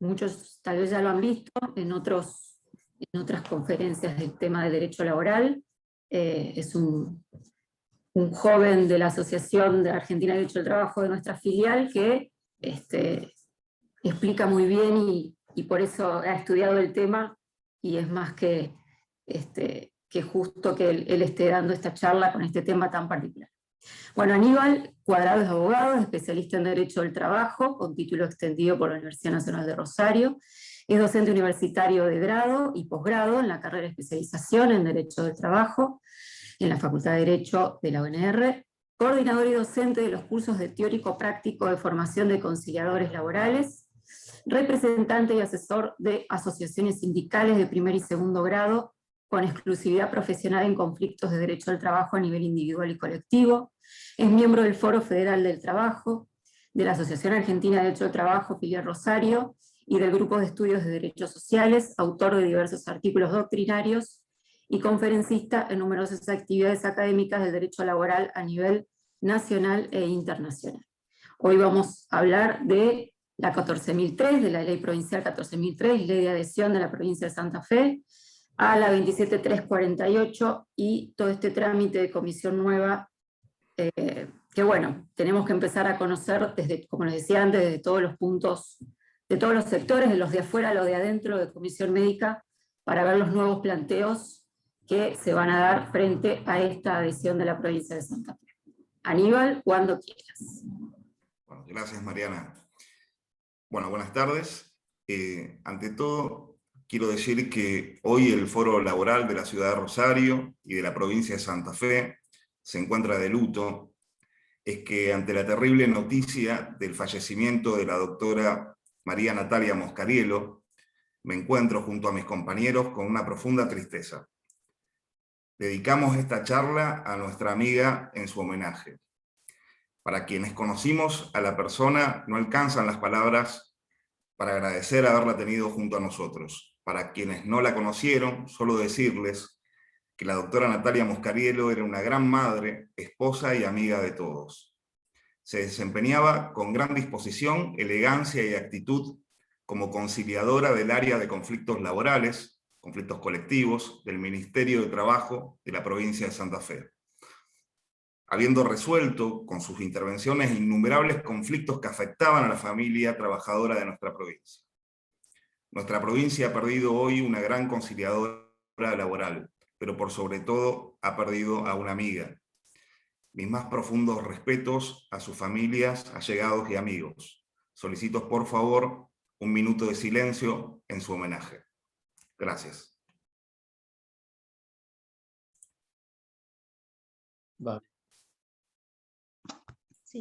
muchos tal vez ya lo han visto en otras conferencias del tema del derecho laboral. Es un joven de la Asociación de Argentina de Derecho del Trabajo de nuestra filial que explica muy bien y por eso ha estudiado el tema, y es más que justo que él esté dando esta charla con este tema tan particular. Bueno, Aníbal Cuadrado es abogado, es especialista en Derecho del Trabajo, con título extendido por la Universidad Nacional de Rosario. Es docente universitario de grado y posgrado en la carrera de especialización en Derecho del Trabajo, en la Facultad de Derecho de la UNR, coordinador y docente de los cursos de teórico práctico de formación de conciliadores laborales, representante y asesor de asociaciones sindicales de primer y segundo grado, con exclusividad profesional en conflictos de derecho al trabajo a nivel individual y colectivo. Es miembro del Foro Federal del Trabajo, de la Asociación Argentina de Derecho al Trabajo, filial Rosario, y del Grupo de Estudios de Derechos Sociales, autor de diversos artículos doctrinarios y conferencista en numerosas actividades académicas del derecho laboral a nivel nacional e internacional. Hoy vamos a hablar de la 14.003, de la Ley Provincial 14.003, Ley de Adhesión de la Provincia de Santa Fe, a la 27.348 y todo este trámite de comisión nueva, que bueno, tenemos que empezar a conocer desde, como les decía antes, desde todos los puntos, de todos los sectores, de los de afuera a los de adentro de comisión médica, para ver los nuevos planteos que se van a dar frente a esta adhesión de la provincia de Santa Fe. Aníbal, cuando quieras. Bueno, gracias, Mariana. Bueno, buenas tardes. Ante todo, quiero decir que hoy el Foro Laboral de la Ciudad de Rosario y de la provincia de Santa Fe se encuentra de luto. Es que ante la terrible noticia del fallecimiento de la doctora María Natalia Moscarielo, me encuentro junto a mis compañeros con una profunda tristeza. Dedicamos esta charla a nuestra amiga en su homenaje. Para quienes conocimos a la persona, no alcanzan las palabras para agradecer haberla tenido junto a nosotros. Para quienes no la conocieron, solo decirles que la doctora Natalia Moscarielo era una gran madre, esposa y amiga de todos. Se desempeñaba con gran disposición, elegancia y actitud como conciliadora del área de conflictos laborales, conflictos colectivos, del Ministerio de Trabajo de la provincia de Santa Fe, habiendo resuelto con sus intervenciones innumerables conflictos que afectaban a la familia trabajadora de nuestra provincia. Nuestra provincia ha perdido hoy una gran conciliadora laboral, pero por sobre todo ha perdido a una amiga. Mis más profundos respetos a sus familias, allegados y amigos. Solicito por favor un minuto de silencio en su homenaje. Gracias. Vale. Sí.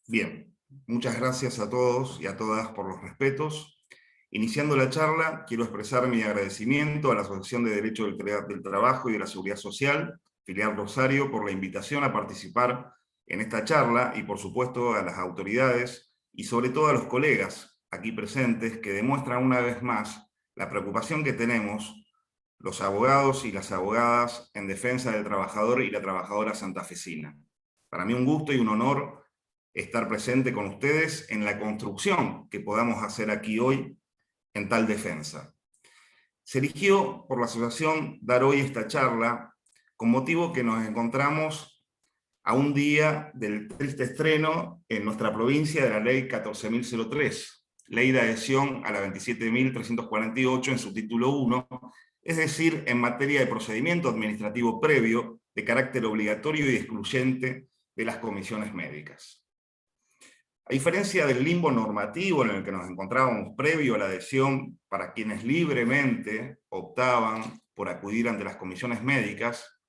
Bien, muchas gracias a todos y a todas por los respetos. Iniciando la charla, quiero expresar mi agradecimiento a la Asociación de Derecho del Trabajo y de la Seguridad Social, filial Rosario, por la invitación a participar en esta charla, y por supuesto a las autoridades y sobre todo a los colegas aquí presentes que demuestran una vez más la preocupación que tenemos los abogados y las abogadas en defensa del trabajador y la trabajadora santafesina. Para mí un gusto y un honor estar presente con ustedes en la construcción que podamos hacer aquí hoy en tal defensa. Se eligió por la asociación dar hoy esta charla con motivo que nos encontramos a un día del triste estreno en nuestra provincia de la Ley 14.003, Ley de Adhesión a la 27.348 en su título 1, es decir, en materia de procedimiento administrativo previo de carácter obligatorio y excluyente de las comisiones médicas. A diferencia del limbo normativo en el que nos encontrábamos previo a la adhesión para quienes libremente optaban por acudir ante las comisiones médicas,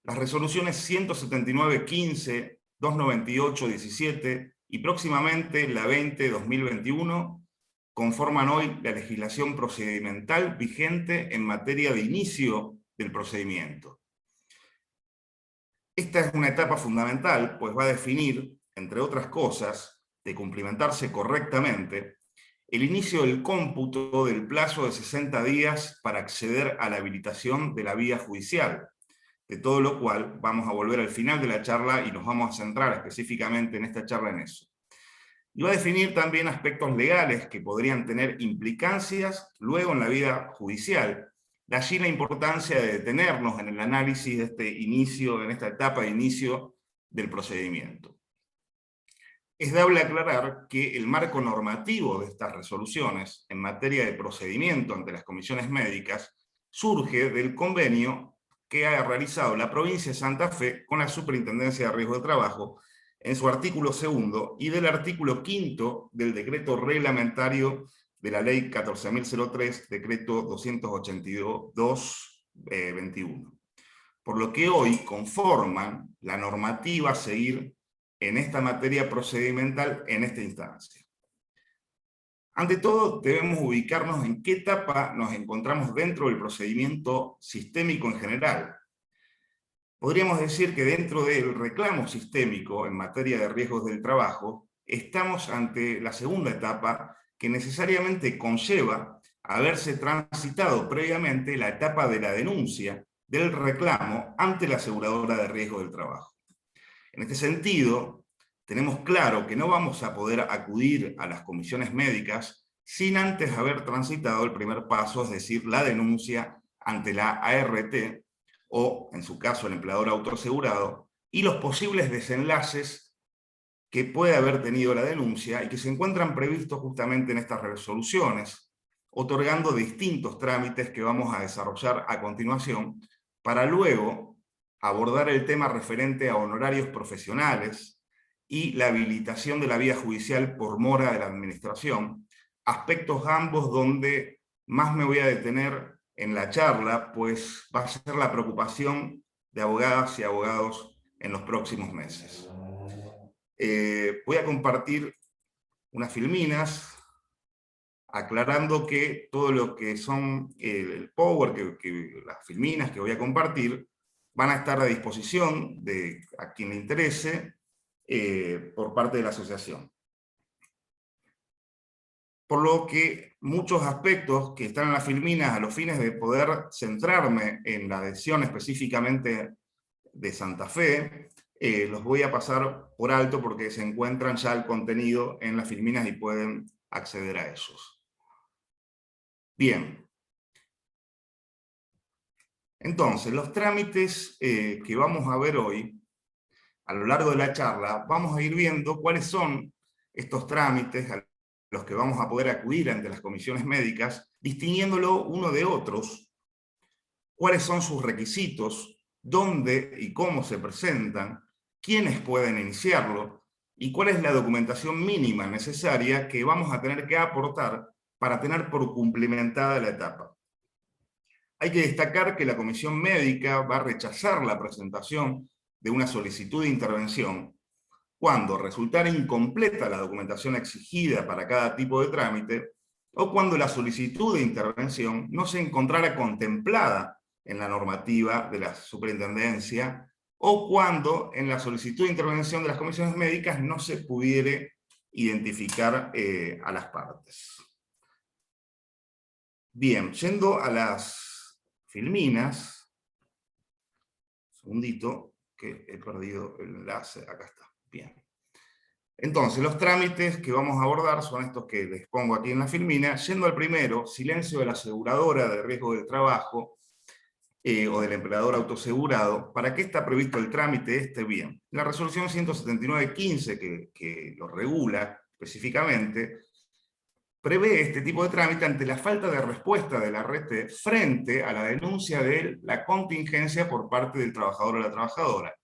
las resoluciones 179-15, 298-17 y próximamente la 20-2021 conforman hoy la legislación procedimental vigente en materia de inicio del procedimiento. Esta es una etapa fundamental, pues va a definir, entre otras cosas, de cumplimentarse correctamente, el inicio del cómputo del plazo de 60 días para acceder a la habilitación de la vía judicial, de todo lo cual vamos a volver al final de la charla y nos vamos a centrar específicamente en esta charla en eso. Y va a definir también aspectos legales que podrían tener implicancias luego en la vida judicial. De allí la importancia de detenernos en el análisis de este inicio, en esta etapa de inicio del procedimiento. Es dable aclarar que el marco normativo de estas resoluciones en materia de procedimiento ante las comisiones médicas surge del convenio que ha realizado la provincia de Santa Fe con la Superintendencia de Riesgo de Trabajo en su artículo 2 y del artículo 5 del decreto reglamentario de la ley 14.003, decreto 282-21. Por lo que hoy conforman la normativa a seguir en esta materia procedimental en esta instancia. Ante todo, debemos ubicarnos en qué etapa nos encontramos dentro del procedimiento sistémico en general. Podríamos decir que dentro del reclamo sistémico en materia de riesgos del trabajo, estamos ante la segunda etapa que necesariamente conlleva haberse transitado previamente la etapa de la denuncia del reclamo ante la aseguradora de riesgo del trabajo. En este sentido, tenemos claro que no vamos a poder acudir a las comisiones médicas sin antes haber transitado el primer paso, es decir, la denuncia ante la ART, o, en su caso, el empleador autoasegurado, y los posibles desenlaces que puede haber tenido la denuncia y que se encuentran previstos justamente en estas resoluciones, otorgando distintos trámites que vamos a desarrollar a continuación, para luego abordar el tema referente a honorarios profesionales y la habilitación de la vía judicial por mora de la administración, aspectos ambos donde más me voy a detener en la charla, pues va a ser la preocupación de abogadas y abogados en los próximos meses. Voy a compartir unas filminas aclarando que todo lo que son el power, las filminas que voy a compartir, van a estar a disposición de a quien le interese por parte de la asociación. Por lo que muchos aspectos que están en las filminas, a los fines de poder centrarme en la adhesión específicamente de Santa Fe, los voy a pasar por alto porque se encuentran ya el contenido en las filminas y pueden acceder a ellos. Bien. Entonces, los trámites que vamos a ver hoy, a lo largo de la charla, vamos a ir viendo cuáles son estos trámites a los que vamos a poder acudir ante las comisiones médicas, distinguiéndolo uno de otros, cuáles son sus requisitos, dónde y cómo se presentan, quiénes pueden iniciarlo, y cuál es la documentación mínima necesaria que vamos a tener que aportar para tener por cumplimentada la etapa. Hay que destacar que la comisión médica va a rechazar la presentación de una solicitud de intervención cuando resultara incompleta la documentación exigida para cada tipo de trámite, o cuando la solicitud de intervención no se encontrara contemplada en la normativa de la superintendencia, o cuando en la solicitud de intervención de las comisiones médicas no se pudiera identificar a las partes. Bien, yendo a las filminas, un segundito, que he perdido el enlace, acá está. Bien. Entonces, los trámites que vamos a abordar son estos que les pongo aquí en la filmina. Yendo al primero, silencio de la aseguradora de riesgo del trabajo o del empleador autoasegurado. ¿Para qué está previsto el trámite? Bien. La resolución 179-15, que lo regula específicamente, prevé este tipo de trámite ante la falta de respuesta de la RT frente a la denuncia de la contingencia por parte del trabajador o la trabajadora.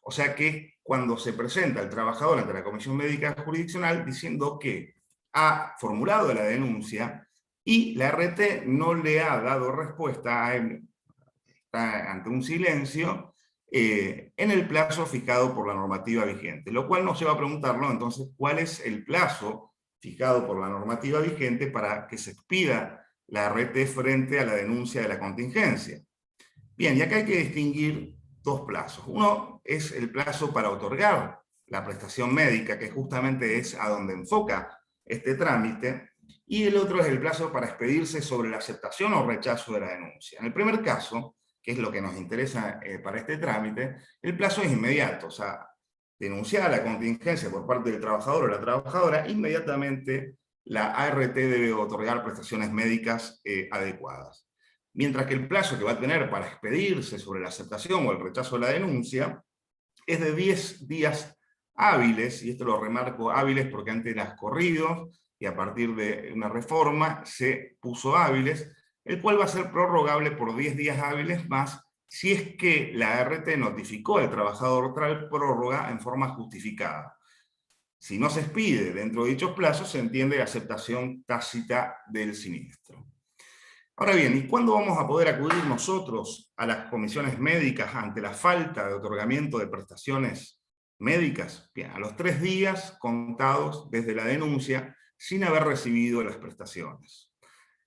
O sea que cuando se presenta el trabajador ante la Comisión Médica Jurisdiccional diciendo que ha formulado la denuncia y la RT no le ha dado respuesta, está ante un silencio, en el plazo fijado por la normativa vigente, lo cual nos lleva a preguntarnos entonces cuál es el plazo fijado por la normativa vigente para que se expida la RT frente a la denuncia de la contingencia. Bien, y acá hay que distinguir dos plazos. Uno es el plazo para otorgar la prestación médica, que justamente es a donde enfoca este trámite, y el otro es el plazo para expedirse sobre la aceptación o rechazo de la denuncia. En el primer caso, que es lo que nos interesa para este trámite, el plazo es inmediato, o sea, denunciada la contingencia por parte del trabajador o la trabajadora, inmediatamente la ART debe otorgar prestaciones médicas adecuadas. Mientras que el plazo que va a tener para expedirse sobre la aceptación o el rechazo de la denuncia es de 10 días hábiles, y esto lo remarco hábiles porque antes era corridos, y a partir de una reforma se puso hábiles, el cual va a ser prorrogable por 10 días hábiles más si es que la ART notificó al trabajador tal prórroga en forma justificada. Si no se expide dentro de dichos plazos, se entiende aceptación tácita del siniestro. Ahora bien, ¿y cuándo vamos a poder acudir nosotros a las comisiones médicas ante la falta de otorgamiento de prestaciones médicas? Bien, a los 3 días contados desde la denuncia sin haber recibido las prestaciones.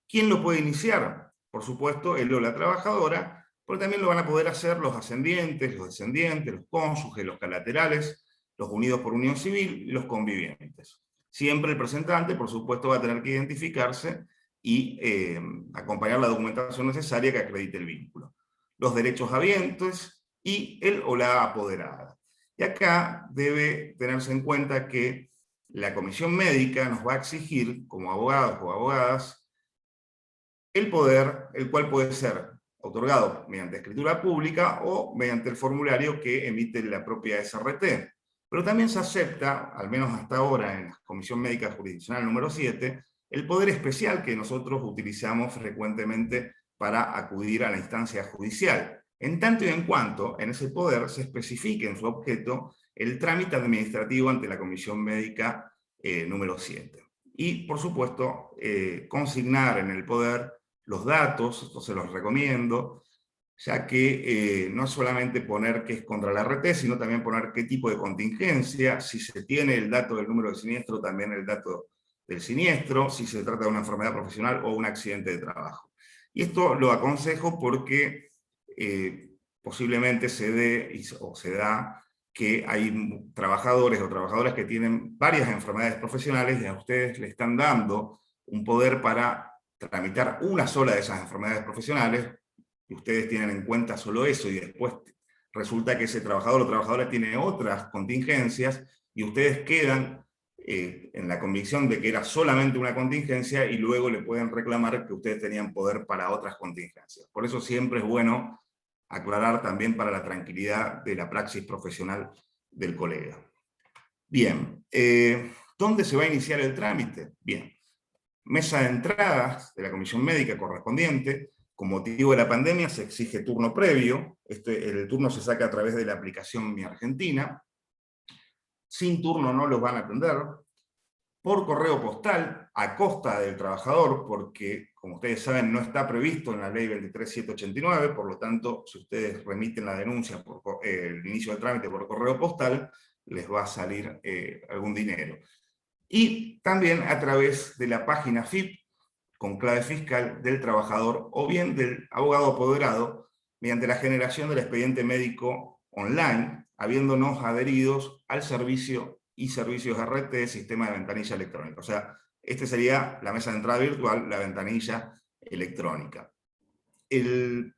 ¿Quién lo puede iniciar? Por supuesto, él o la trabajadora, pero también lo van a poder hacer los ascendientes, los descendientes, los cónyuges, los colaterales, los unidos por unión civil y los convivientes. Siempre el presentante, por supuesto, va a tener que identificarse y acompañar la documentación necesaria que acredite el vínculo. Los derechos habientes y el o la apoderada. Y acá debe tenerse en cuenta que la comisión médica nos va a exigir, como abogados o abogadas, el poder, el cual puede ser otorgado mediante escritura pública o mediante el formulario que emite la propia SRT. Pero también se acepta, al menos hasta ahora en la Comisión Médica Jurisdiccional número 7, el poder especial que nosotros utilizamos frecuentemente para acudir a la instancia judicial, en tanto y en cuanto en ese poder se especifique en su objeto el trámite administrativo ante la Comisión Médica número 7. Y, por supuesto, consignar en el poder los datos, esto se los recomiendo, ya que no es solamente poner que es contra la RT, sino también poner qué tipo de contingencia, si se tiene el dato del número de siniestro, también el dato del siniestro, si se trata de una enfermedad profesional o un accidente de trabajo. Y esto lo aconsejo porque posiblemente se dé o se da que hay trabajadores o trabajadoras que tienen varias enfermedades profesionales y a ustedes le están dando un poder para tramitar una sola de esas enfermedades profesionales, y ustedes tienen en cuenta solo eso, y después resulta que ese trabajador o trabajadora tiene otras contingencias, y ustedes quedan en la convicción de que era solamente una contingencia, y luego le pueden reclamar que ustedes tenían poder para otras contingencias. Por eso siempre es bueno aclarar también para la tranquilidad de la praxis profesional del colega. Bien, ¿dónde se va a iniciar el trámite? Bien, mesa de entradas de la comisión médica correspondiente. Con motivo de la pandemia se exige turno previo. El turno se saca a través de la aplicación Mi Argentina. Sin turno no los van a atender. Por correo postal, a costa del trabajador, porque, como ustedes saben, no está previsto en la ley 23.789, por lo tanto, si ustedes remiten la denuncia por el inicio del trámite por correo postal, les va a salir algún dinero. Y también a través de la página FIP, con clave fiscal del trabajador o bien del abogado apoderado, mediante la generación del expediente médico online, habiéndonos adheridos al servicio y servicios RT, sistema de ventanilla electrónica. O sea, este sería la mesa de entrada virtual, la ventanilla electrónica.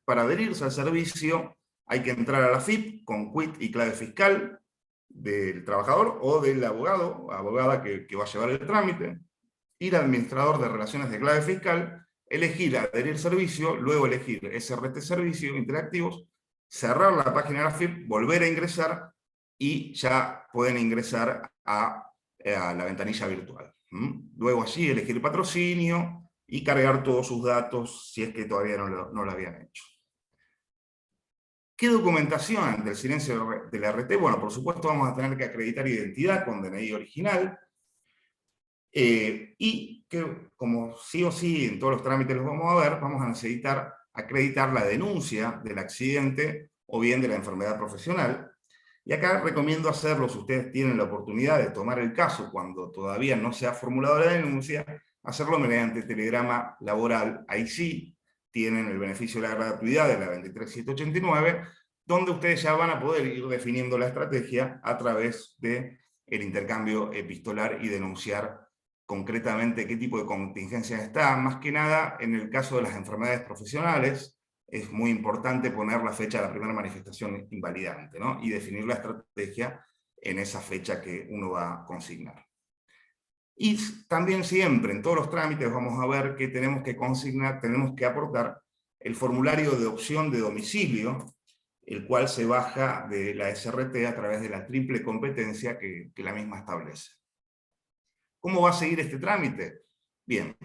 Para adherirse al servicio hay que entrar a la FIP con quit y clave fiscal del trabajador o del abogado o abogada que va a llevar el trámite, ir al administrador de relaciones de clave fiscal, elegir adherir servicio, luego elegir SRT servicio interactivos, cerrar la página de la FIP, volver a ingresar y ya pueden ingresar a la ventanilla virtual. Luego allí elegir patrocinio y cargar todos sus datos si es que todavía no lo habían hecho. ¿Qué documentación ante el silencio del RT? Bueno, por supuesto vamos a tener que acreditar identidad con DNI original, y que, como sí o sí en todos los trámites los vamos a ver, vamos a necesitar acreditar la denuncia del accidente o bien de la enfermedad profesional. Y acá recomiendo hacerlo, si ustedes tienen la oportunidad de tomar el caso cuando todavía no se ha formulado la denuncia, hacerlo mediante telegrama laboral. Ahí sí tienen el beneficio de la gratuidad de la 23789, donde ustedes ya van a poder ir definiendo la estrategia a través del intercambio epistolar y denunciar concretamente qué tipo de contingencias está. Más que nada, en el caso de las enfermedades profesionales, es muy importante poner la fecha de la primera manifestación invalidante, ¿no? Y definir la estrategia en esa fecha que uno va a consignar. Y también siempre, en todos los trámites, vamos a ver que tenemos que consignar, tenemos que aportar el formulario de opción de domicilio, el cual se baja de la SRT a través de la triple competencia que la misma establece. ¿Cómo va a seguir este trámite? Bien,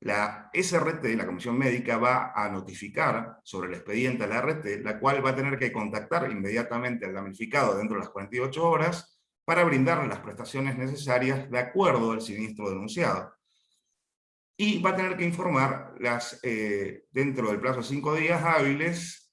la SRT, la Comisión Médica, va a notificar sobre el expediente a la RT, la cual va a tener que contactar inmediatamente al damnificado dentro de las 48 horas para brindarle las prestaciones necesarias de acuerdo al siniestro denunciado. Y va a tener que informar dentro del plazo de 5 días hábiles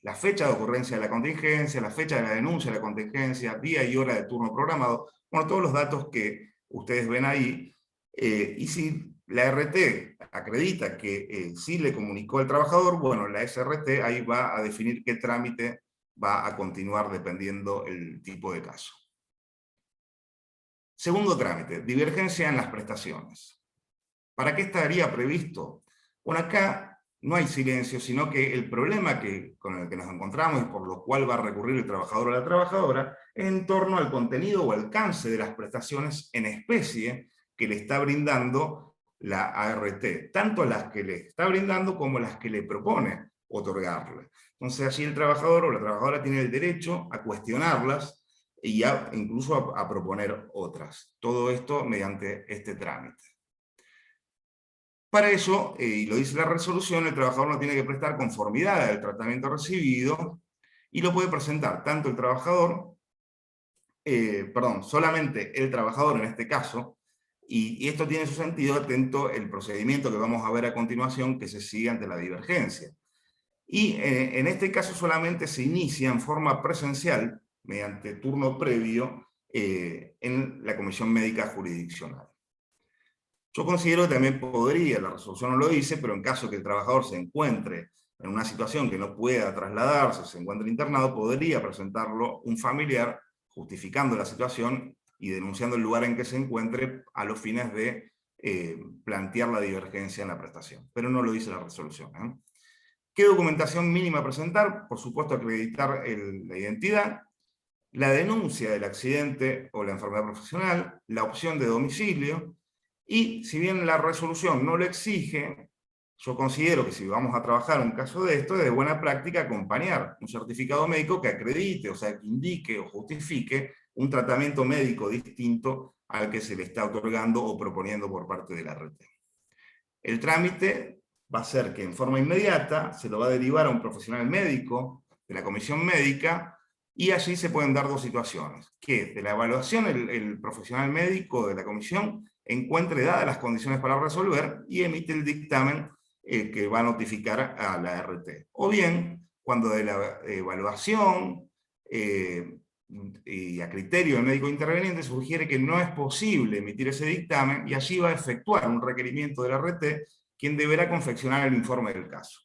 la fecha de ocurrencia de la contingencia, la fecha de la denuncia de la contingencia, día y hora de turno programado, bueno, todos los datos que ustedes ven ahí. Y si la RT acredita que sí le comunicó al trabajador, bueno, la SRT ahí va a definir qué trámite va a continuar dependiendo el tipo de caso. Segundo trámite, divergencia en las prestaciones. ¿Para qué estaría previsto? Bueno, acá no hay silencio, sino que el problema con el que nos encontramos y por lo cual va a recurrir el trabajador o la trabajadora es en torno al contenido o alcance de las prestaciones en especie que le está brindando la ART, tanto las que le está brindando como las que le propone otorgarle. Entonces allí el trabajador o la trabajadora tiene el derecho a cuestionarlas y incluso a proponer otras. Todo esto mediante este trámite. Para eso, y lo dice la resolución, el trabajador no tiene que prestar conformidad al tratamiento recibido y lo puede presentar tanto el trabajador, solamente el trabajador en este caso, y esto tiene su sentido atento el procedimiento que vamos a ver a continuación que se sigue ante la divergencia. Y en este caso solamente se inicia en forma presencial, mediante turno previo, en la Comisión Médica Jurisdiccional. Yo considero que también podría, la resolución no lo dice, pero en caso que el trabajador se encuentre en una situación que no pueda trasladarse, se encuentre internado, podría presentarlo un familiar justificando la situación y denunciando el lugar en que se encuentre a los fines de plantear la divergencia en la prestación. Pero no lo dice la resolución. ¿Qué documentación mínima presentar? Por supuesto, acreditar la identidad, la denuncia del accidente o la enfermedad profesional, la opción de domicilio. Y si bien la resolución no lo exige, yo considero que si vamos a trabajar un caso de esto, es de buena práctica acompañar un certificado médico que acredite, o sea, que indique o justifique un tratamiento médico distinto al que se le está otorgando o proponiendo por parte de la RT. El trámite va a ser que en forma inmediata se lo va a derivar a un profesional médico de la comisión médica, y allí se pueden dar dos situaciones, que de la evaluación el profesional médico de la comisión encuentre dadas las condiciones para resolver y emite el dictamen que va a notificar a la RT. O bien, cuando de la evaluación y a criterio del médico interveniente sugiere que no es posible emitir ese dictamen, y allí va a efectuar un requerimiento de la RT, quien deberá confeccionar el informe del caso.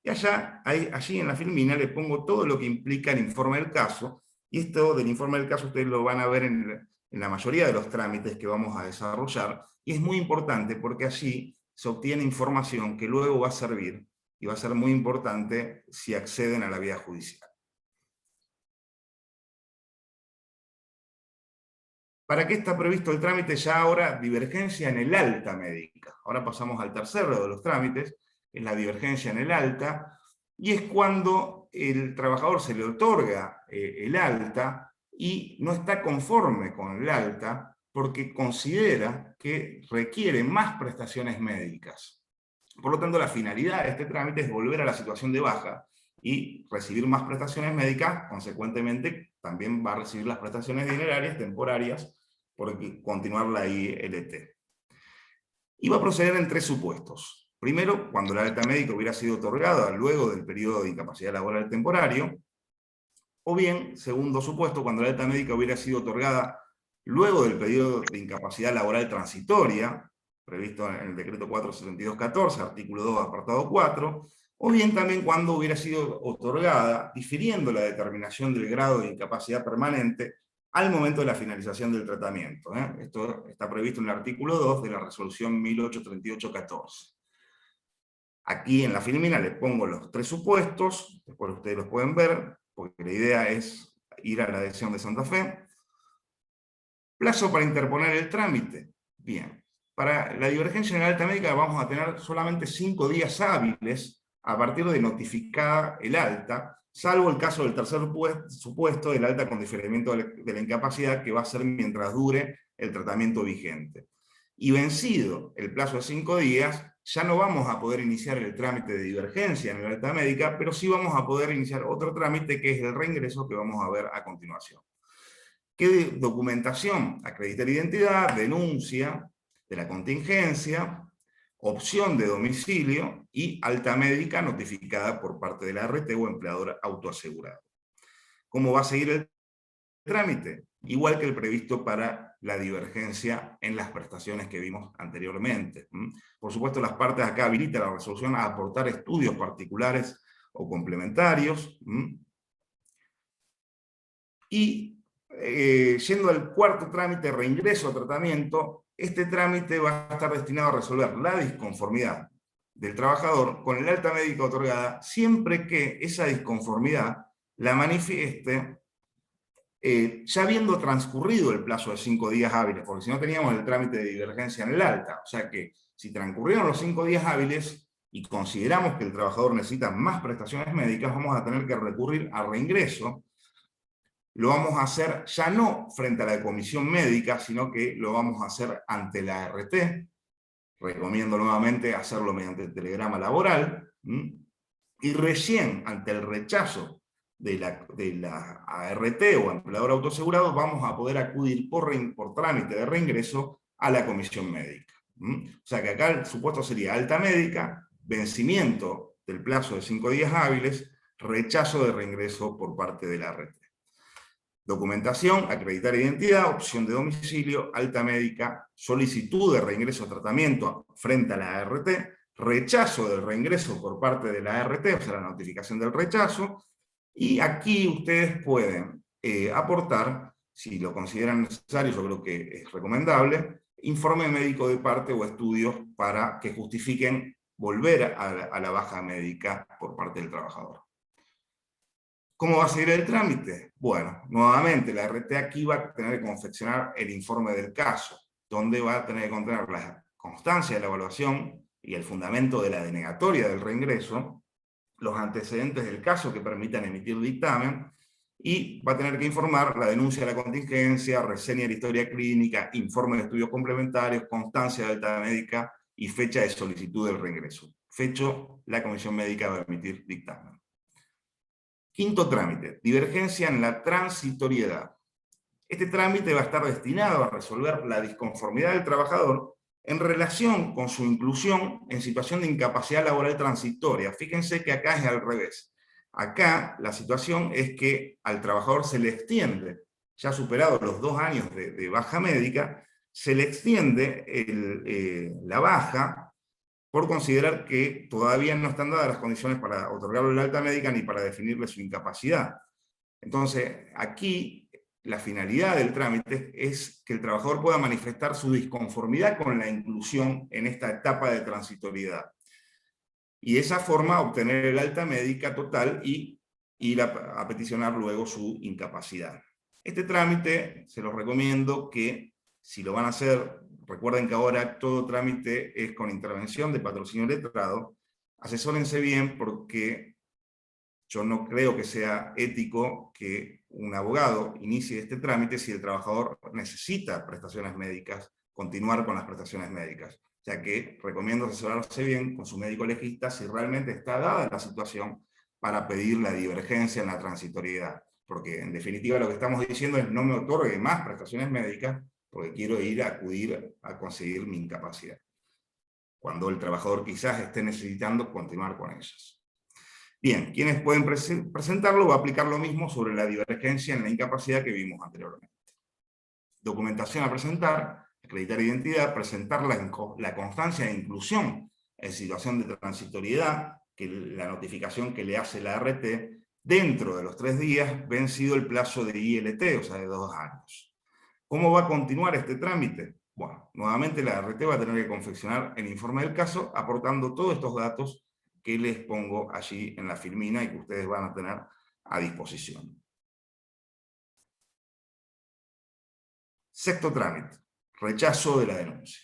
Y allí en la filmina le pongo todo lo que implica el informe del caso, y esto del informe del caso ustedes lo van a ver en la mayoría de los trámites que vamos a desarrollar, y es muy importante porque allí se obtiene información que luego va a servir, y va a ser muy importante si acceden a la vía judicial. ¿Para qué está previsto el trámite ya ahora? Divergencia en el alta médica. Ahora pasamos al tercero de los trámites, es la divergencia en el alta, y es cuando el trabajador se le otorga el alta y no está conforme con el alta, porque considera que requiere más prestaciones médicas. Por lo tanto, la finalidad de este trámite es volver a la situación de baja y recibir más prestaciones médicas. Consecuentemente, también va a recibir las prestaciones dinerarias temporarias por continuar la ILT. Y va a proceder en 3 supuestos. Primero, cuando la alta médica hubiera sido otorgada luego del periodo de incapacidad laboral temporario, o bien, segundo supuesto, cuando la alta médica hubiera sido otorgada luego del periodo de incapacidad laboral transitoria, previsto en el decreto 472-14, artículo 2, apartado 4, o bien también cuando hubiera sido otorgada, difiriendo la determinación del grado de incapacidad permanente al momento de la finalización del tratamiento. Esto está previsto en el artículo 2 de la resolución 1838-14. Aquí en la filmina les pongo los 3 supuestos, después ustedes los pueden ver, porque la idea es ir a la adhesión de Santa Fe. Plazo para interponer el trámite. Bien, para la divergencia en la alta médica vamos a tener solamente 5 días hábiles a partir de notificada el alta, salvo el caso del tercer supuesto del alta con diferimiento de la incapacidad, que va a ser mientras dure el tratamiento vigente. Y vencido el plazo de 5 días, ya no vamos a poder iniciar el trámite de divergencia en la alta médica, pero sí vamos a poder iniciar otro trámite que es el reingreso, que vamos a ver a continuación. ¿Qué documentación? Acreditar identidad, denuncia de la contingencia, opción de domicilio y alta médica notificada por parte de la ART o empleador autoasegurado. ¿Cómo va a seguir el trámite? Igual que el previsto para la divergencia en las prestaciones que vimos anteriormente. Por supuesto, las partes acá habilitan la resolución a aportar estudios particulares o complementarios. Y yendo al cuarto trámite, reingreso a tratamiento, este trámite va a estar destinado a resolver la disconformidad del trabajador con el alta médica otorgada, siempre que esa disconformidad la manifieste ya habiendo transcurrido el plazo de 5 días hábiles, porque si no teníamos el trámite de divergencia en el alta. O sea que si transcurrieron los 5 días hábiles y consideramos que el trabajador necesita más prestaciones médicas, vamos a tener que recurrir a reingreso. Lo vamos a hacer ya no frente a la comisión médica, sino que lo vamos a hacer ante la ART. Recomiendo nuevamente hacerlo mediante telegrama laboral. Y recién, ante el rechazo de la ART o empleador autoasegurado, vamos a poder acudir por trámite de reingreso a la comisión médica. O sea que acá el supuesto sería alta médica, vencimiento del plazo de 5 días hábiles, rechazo de reingreso por parte de la ART. Documentación, acreditar identidad, opción de domicilio, alta médica, solicitud de reingreso a tratamiento frente a la ART, rechazo del reingreso por parte de la ART, o sea, la notificación del rechazo, y aquí ustedes pueden aportar, si lo consideran necesario, yo creo que es recomendable, informe médico de parte o estudios para que justifiquen volver a la baja médica por parte del trabajador. ¿Cómo va a seguir el trámite? Bueno, nuevamente la ART aquí va a tener que confeccionar el informe del caso, donde va a tener que contener la constancia de la evaluación y el fundamento de la denegatoria del reingreso, los antecedentes del caso que permitan emitir dictamen, y va a tener que informar la denuncia de la contingencia, reseña de la historia clínica, informe de estudios complementarios, constancia de alta médica y fecha de solicitud del reingreso. Fecho, la comisión médica va a emitir dictamen. Quinto trámite, divergencia en la transitoriedad. Este trámite va a estar destinado a resolver la disconformidad del trabajador en relación con su inclusión en situación de incapacidad laboral transitoria. Fíjense que acá es al revés. Acá la situación es que al trabajador se le extiende, ya superados los 2 años de baja médica, se le extiende la baja por considerar que todavía no están dadas las condiciones para otorgarle la alta médica ni para definirle su incapacidad. Entonces, aquí la finalidad del trámite es que el trabajador pueda manifestar su disconformidad con la inclusión en esta etapa de transitoriedad. Y de esa forma obtener el alta médica total y ir a peticionar luego su incapacidad. Este trámite se los recomiendo que, si lo van a hacer, recuerden que ahora todo trámite es con intervención de patrocinio letrado, asesórense bien porque Yo no creo que sea ético que un abogado inicie este trámite si el trabajador necesita prestaciones médicas, continuar con las prestaciones médicas. O sea que recomiendo asesorarse bien con su médico legista si realmente está dada la situación para pedir la divergencia en la transitoriedad. Porque en definitiva lo que estamos diciendo es no me otorgue más prestaciones médicas porque quiero acudir a conseguir mi incapacidad, cuando el trabajador quizás esté necesitando continuar con ellas. Bien, quienes pueden presentarlo va a aplicar lo mismo sobre la divergencia en la incapacidad que vimos anteriormente. Documentación a presentar, acreditar identidad, presentar la constancia de inclusión en situación de transitoriedad, que la notificación que le hace la ART, dentro de los 3 días vencido el plazo de ILT, o sea, de 2 años. ¿Cómo va a continuar este trámite? Bueno, nuevamente la ART va a tener que confeccionar el informe del caso, aportando todos estos datos que les pongo allí en la filmina y que ustedes van a tener a disposición. Sexto trámite, rechazo de la denuncia.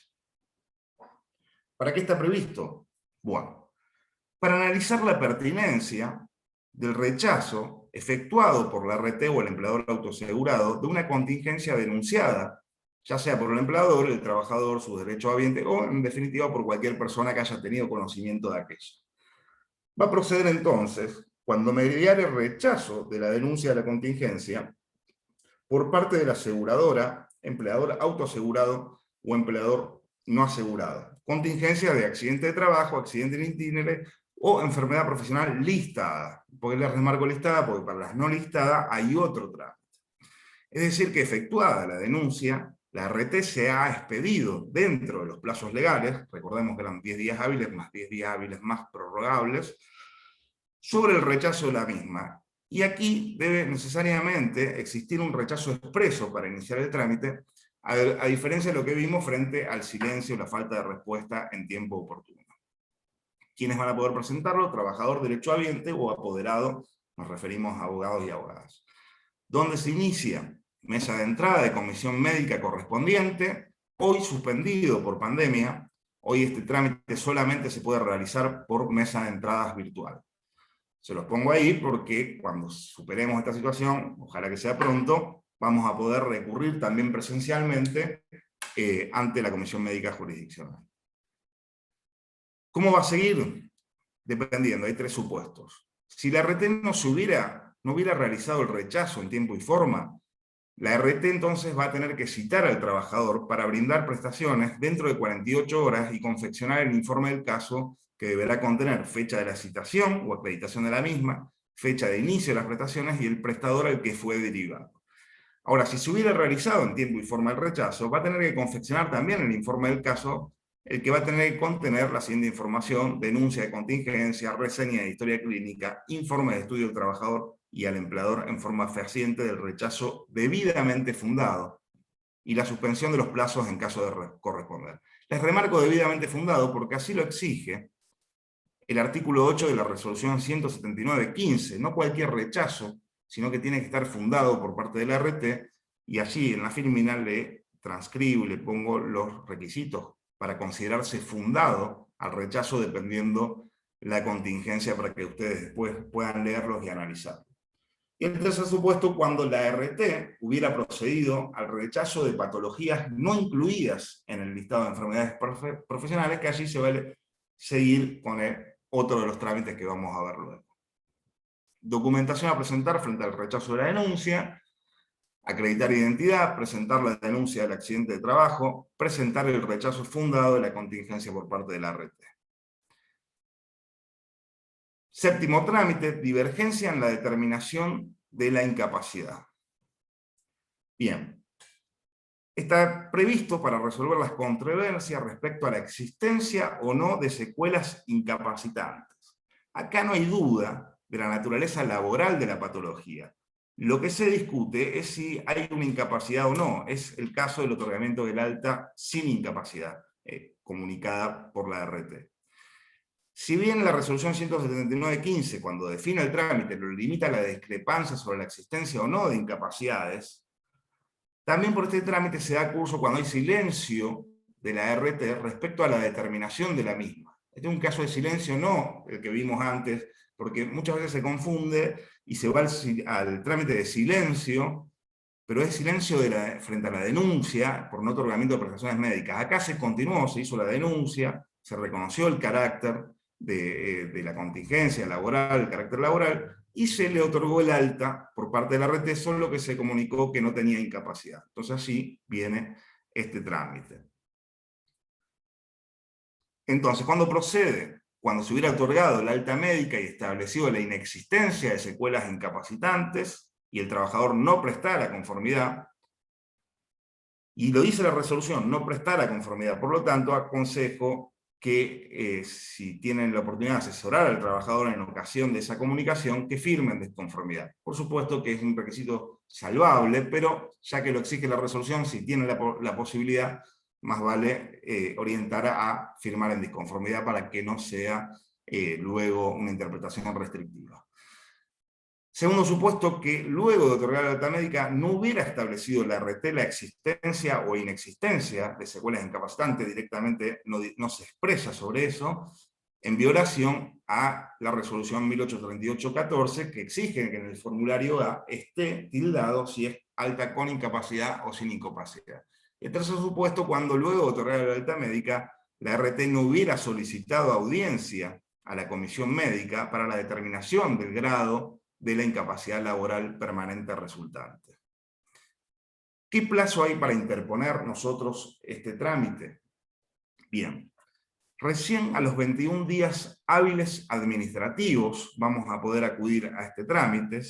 ¿Para qué está previsto? Bueno, para analizar la pertinencia del rechazo efectuado por la ART o el empleador autoasegurado de una contingencia denunciada, ya sea por el empleador, el trabajador, su derecho habiente, o en definitiva por cualquier persona que haya tenido conocimiento de aquello. Va a proceder entonces, cuando mediare el rechazo de la denuncia de la contingencia, por parte de la aseguradora, empleador autoasegurado o empleador no asegurado. Contingencia de accidente de trabajo, accidente in itinere o enfermedad profesional listada. ¿Por qué les remarco listada? Porque para las no listadas hay otro trámite. Es decir, que efectuada la denuncia, la ART se ha expedido dentro de los plazos legales, recordemos que eran 10 días hábiles más 10 días hábiles más prorrogables, sobre el rechazo de la misma. Y aquí debe necesariamente existir un rechazo expreso para iniciar el trámite, a diferencia de lo que vimos frente al silencio y la falta de respuesta en tiempo oportuno. ¿Quiénes van a poder presentarlo? Trabajador derechohabiente o apoderado, nos referimos a abogados y abogadas. ¿Dónde se inicia? Mesa de entrada de comisión médica correspondiente, hoy suspendido por pandemia. Hoy este trámite solamente se puede realizar por mesa de entradas virtual. Se los pongo ahí porque cuando superemos esta situación, ojalá que sea pronto, vamos a poder recurrir también presencialmente ante la Comisión Médica Jurisdiccional. ¿Cómo va a seguir? Dependiendo, hay 3 supuestos. Si la ART no hubiera realizado el rechazo en tiempo y forma, la ART entonces va a tener que citar al trabajador para brindar prestaciones dentro de 48 horas y confeccionar el informe del caso que deberá contener fecha de la citación o acreditación de la misma, fecha de inicio de las prestaciones y el prestador al que fue derivado. Ahora, si se hubiera realizado en tiempo y forma el rechazo, va a tener que confeccionar también el informe del caso, el que va a tener que contener la siguiente información: denuncia de contingencia, reseña de historia clínica, informe de estudio del trabajador y al empleador en forma fehaciente del rechazo debidamente fundado y la suspensión de los plazos en caso de corresponder. Les remarco debidamente fundado porque así lo exige el artículo 8 de la resolución 179-15, no cualquier rechazo, sino que tiene que estar fundado por parte de la ART, y allí en la filmina le transcribo y le pongo los requisitos para considerarse fundado al rechazo dependiendo la contingencia para que ustedes después puedan leerlos y analizarlos. Y el tercer supuesto, cuando la ART hubiera procedido al rechazo de patologías no incluidas en el listado de enfermedades profesionales, que allí se va a seguir con otro de los trámites que vamos a ver luego. Documentación a presentar frente al rechazo de la denuncia, acreditar identidad, presentar la denuncia del accidente de trabajo, presentar el rechazo fundado de la contingencia por parte de la ART. Séptimo trámite, divergencia en la determinación de la incapacidad. Bien, está previsto para resolver las controversias respecto a la existencia o no de secuelas incapacitantes. Acá no hay duda de la naturaleza laboral de la patología. Lo que se discute es si hay una incapacidad o no. Es el caso del otorgamiento del alta sin incapacidad, comunicada por la ART. Si bien la resolución 179-15, cuando define el trámite, lo limita a la discrepancia sobre la existencia o no de incapacidades, también por este trámite se da curso cuando hay silencio de la ART respecto a la determinación de la misma. Este es un caso de silencio, no el que vimos antes, porque muchas veces se confunde y se va al trámite de silencio, pero es silencio frente a la denuncia por no otorgamiento de prestaciones médicas. Acá se continuó, se hizo la denuncia, se reconoció el carácter de la contingencia laboral, el carácter laboral, y se le otorgó el alta por parte de la RT, solo que se comunicó que no tenía incapacidad. Entonces así viene este trámite. Entonces, ¿cuándo procede? Cuando se hubiera otorgado el alta médica y establecido la inexistencia de secuelas incapacitantes, y el trabajador no prestara conformidad, y lo dice la resolución, no prestara conformidad. Por lo tanto, aconsejo que si tienen la oportunidad de asesorar al trabajador en ocasión de esa comunicación, que firmen desconformidad. Por supuesto que es un requisito salvable, pero ya que lo exige la resolución, si tienen la posibilidad, más vale orientar a firmar en disconformidad para que no sea luego una interpretación restrictiva. Segundo supuesto, que luego de otorgar la alta médica no hubiera establecido la RT la existencia o inexistencia de secuelas incapacitantes, directamente no se expresa sobre eso, en violación a la resolución 1838-14, que exige que en el formulario A esté tildado si es alta con incapacidad o sin incapacidad. El tercer supuesto, cuando luego de otorgar la alta médica, la RT no hubiera solicitado audiencia a la comisión médica para la determinación del grado de la incapacidad laboral permanente resultante. ¿Qué plazo hay para interponer nosotros este trámite? Bien, recién a los 21 días hábiles administrativos vamos a poder acudir a este trámite,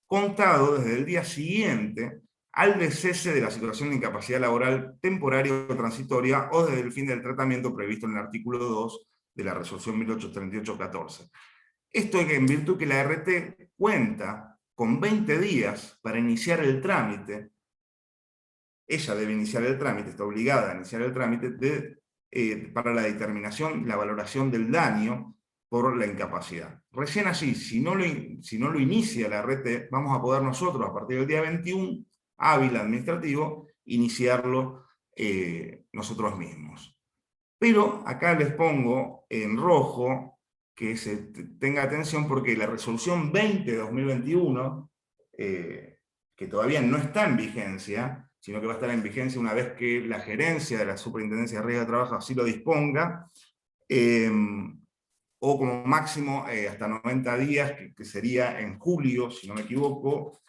contado desde el día siguiente al cese de la situación de incapacidad laboral temporaria o transitoria, o desde el fin del tratamiento previsto en el artículo 2 de la resolución 1838-14. Esto es en virtud que la RT cuenta con 20 días para iniciar el trámite. Ella debe iniciar el trámite, está obligada a iniciar el trámite para la determinación, la valoración del daño por la incapacidad. Recién allí, si no lo inicia la RT, vamos a poder nosotros, a partir del día 21, hábil administrativo, iniciarlo nosotros mismos. Pero acá les pongo en rojo que se tenga atención, porque la resolución 20/2021, que todavía no está en vigencia, sino que va a estar en vigencia una vez que la gerencia de la Superintendencia de Riesgo de Trabajo así lo disponga, o como máximo hasta 90 días, que sería en julio, si no me equivoco,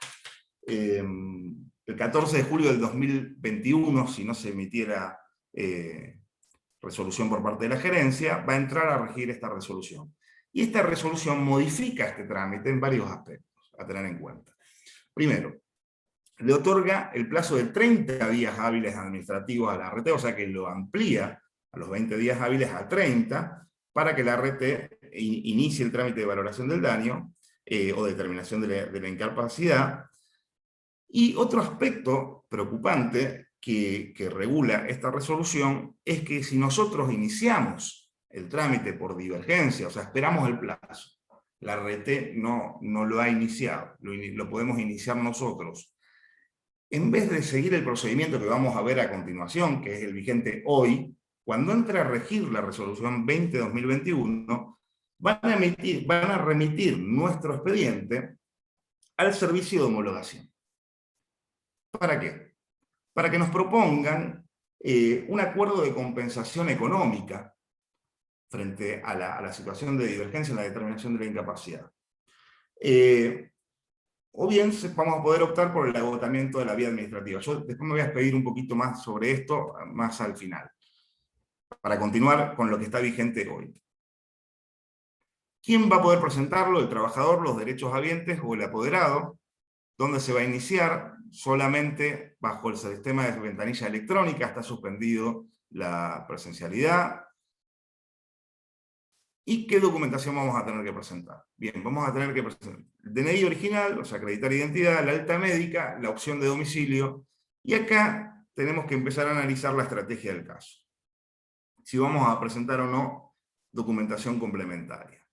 el 14 de julio del 2021, si no se emitiera resolución por parte de la gerencia, va a entrar a regir esta resolución. Y esta resolución modifica este trámite en varios aspectos a tener en cuenta. Primero, le otorga el plazo de 30 días hábiles administrativos a la RT, o sea que lo amplía a los 20 días hábiles a 30, para que la RT inicie el trámite de valoración del daño o determinación de la incapacidad. Y otro aspecto preocupante que regula esta resolución es que si nosotros iniciamos el trámite por divergencia, o sea, esperamos el plazo, la RT no lo ha iniciado, lo podemos iniciar nosotros. En vez de seguir el procedimiento que vamos a ver a continuación, que es el vigente hoy, cuando entre a regir la resolución 20/2021, van a remitir nuestro expediente al servicio de homologación. ¿Para qué? Para que nos propongan un acuerdo de compensación económica frente a la situación de divergencia en la determinación de la incapacidad. O bien vamos a poder optar por el agotamiento de la vía administrativa. Yo después me voy a expedir un poquito más sobre esto, más al final, para continuar con lo que está vigente hoy. ¿Quién va a poder presentarlo? El trabajador, los derechos habientes o el apoderado. ¿Dónde se va a iniciar? Solamente bajo el sistema de ventanilla electrónica, está suspendido la presencialidad. ¿Y qué documentación vamos a tener que presentar? Bien, vamos a tener que presentar el DNI original, o sea, acreditar identidad, la alta médica, la opción de domicilio, y acá tenemos que empezar a analizar la estrategia del caso. Si vamos a presentar o no documentación complementaria.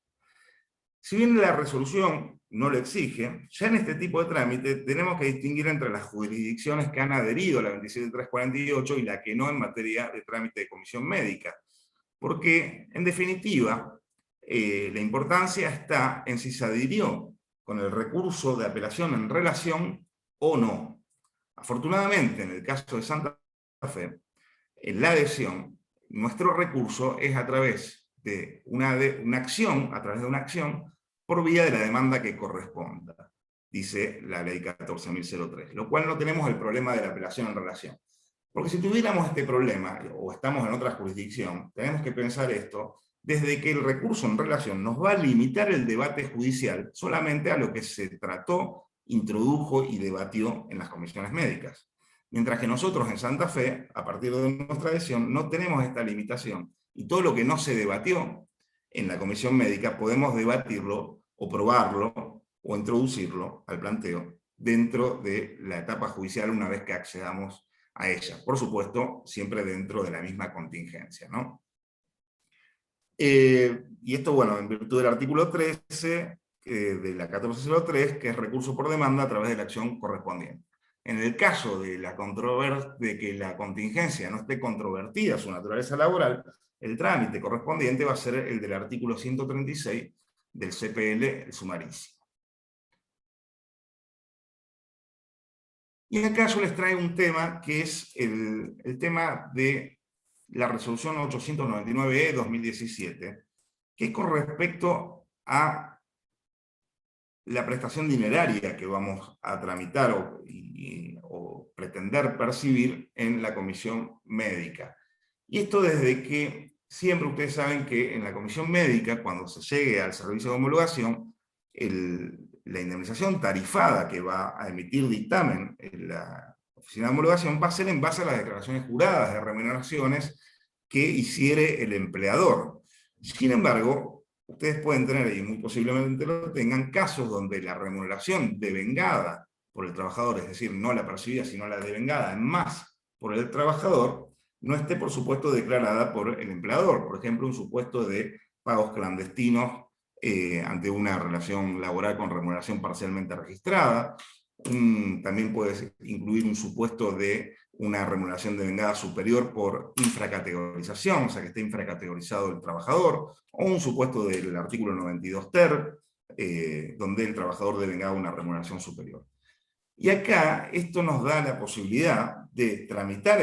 Si bien la resolución no lo exige, ya en este tipo de trámite tenemos que distinguir entre las jurisdicciones que han adherido a la 27348 y la que no en materia de trámite de comisión médica. Porque, en definitiva, la importancia está en si se adhirió con el recurso de apelación en relación o no. Afortunadamente, en el caso de Santa Fe, en la adhesión, nuestro recurso es a través de una acción, por vía de la demanda que corresponda, dice la ley 14.003, lo cual no tenemos el problema de la apelación en relación. Porque si tuviéramos este problema, o estamos en otra jurisdicción, tenemos que pensar esto desde que el recurso en relación nos va a limitar el debate judicial solamente a lo que se trató, introdujo y debatió en las comisiones médicas. Mientras que nosotros en Santa Fe, a partir de nuestra adhesión, no tenemos esta limitación. Y todo lo que no se debatió en la comisión médica, podemos debatirlo, o probarlo, o introducirlo al planteo dentro de la etapa judicial una vez que accedamos a ella. Por supuesto, siempre dentro de la misma contingencia, ¿no? Y esto, bueno, en virtud del artículo 13 de la 1403, que es recurso por demanda a través de la acción correspondiente. En el caso de que la contingencia no esté controvertida su naturaleza laboral, el trámite correspondiente va a ser el del artículo 136 del CPL, el sumarísimo. Y acá yo les traigo un tema que es el tema de la resolución 899/2017, que es con respecto a la prestación dineraria que vamos a tramitar o pretender percibir en la comisión médica. Y esto desde que siempre ustedes saben que en la comisión médica, cuando se llegue al servicio de homologación, la indemnización tarifada que va a emitir dictamen en la oficina de homologación va a ser en base a las declaraciones juradas de remuneraciones que hiciere el empleador. Sin embargo, ustedes pueden tener, y muy posiblemente lo tengan, casos donde la remuneración devengada por el trabajador, es decir, no la percibida, sino la devengada en más por el trabajador, no esté, por supuesto, declarada por el empleador. Por ejemplo, un supuesto de pagos clandestinos ante una relación laboral con remuneración parcialmente registrada. También puede incluir un supuesto de una remuneración devengada superior por infracategorización, o sea que esté infracategorizado el trabajador, o un supuesto del artículo 92 ter, donde el trabajador devengaba una remuneración superior. Y acá esto nos da la posibilidad de tramitar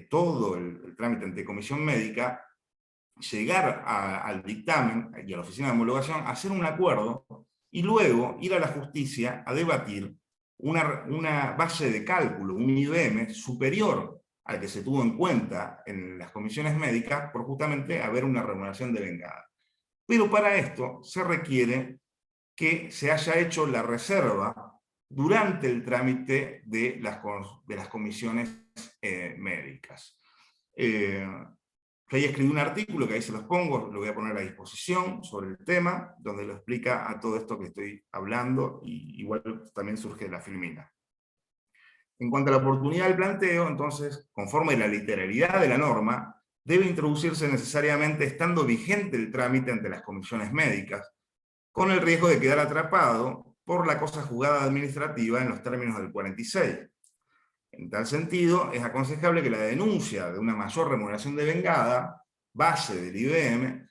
todo el trámite ante comisión médica, llegar al dictamen y a la oficina de homologación, hacer un acuerdo y luego ir a la justicia a debatir una base de cálculo, un IBM superior al que se tuvo en cuenta en las comisiones médicas por justamente haber una remuneración devengada. Pero para esto se requiere que se haya hecho la reserva durante el trámite de las comisiones médicas. Yo ahí escribí un artículo, que ahí se los pongo, lo voy a poner a disposición, sobre el tema, donde lo explica a todo esto que estoy hablando, y igual también surge de la filmina. En cuanto a la oportunidad del planteo, entonces, conforme a la literalidad de la norma, debe introducirse necesariamente estando vigente el trámite ante las comisiones médicas, con el riesgo de quedar atrapado por la cosa juzgada administrativa en los términos del 46. En tal sentido, es aconsejable que la denuncia de una mayor remuneración devengada, base del IBM,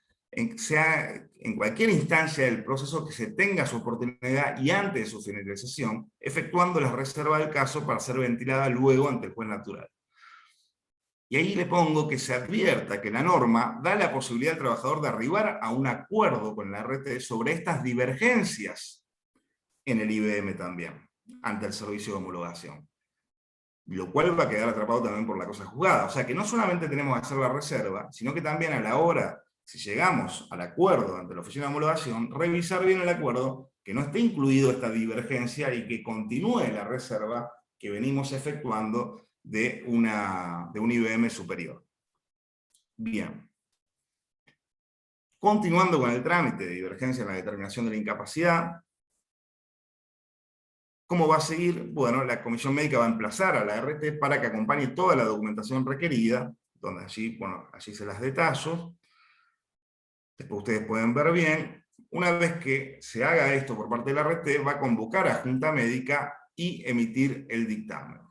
sea en cualquier instancia del proceso que se tenga su oportunidad y antes de su finalización, efectuando la reserva del caso para ser ventilada luego ante el juez natural. Y ahí le pongo que se advierta que la norma da la posibilidad al trabajador de arribar a un acuerdo con la RT sobre estas divergencias en el IBM también, ante el servicio de homologación. Lo cual va a quedar atrapado también por la cosa juzgada. O sea que no solamente tenemos que hacer la reserva, sino que también a la hora, si llegamos al acuerdo ante la oficina de homologación, revisar bien el acuerdo, que no esté incluido esta divergencia y que continúe la reserva que venimos efectuando de un IBM superior. Bien. Continuando con el trámite de divergencia en la determinación de la incapacidad, ¿cómo va a seguir? Bueno, la comisión médica va a emplazar a la RT para que acompañe toda la documentación requerida, donde allí se las detallo. Después ustedes pueden ver bien. Una vez que se haga esto por parte de la RT, va a convocar a Junta Médica y emitir el dictamen.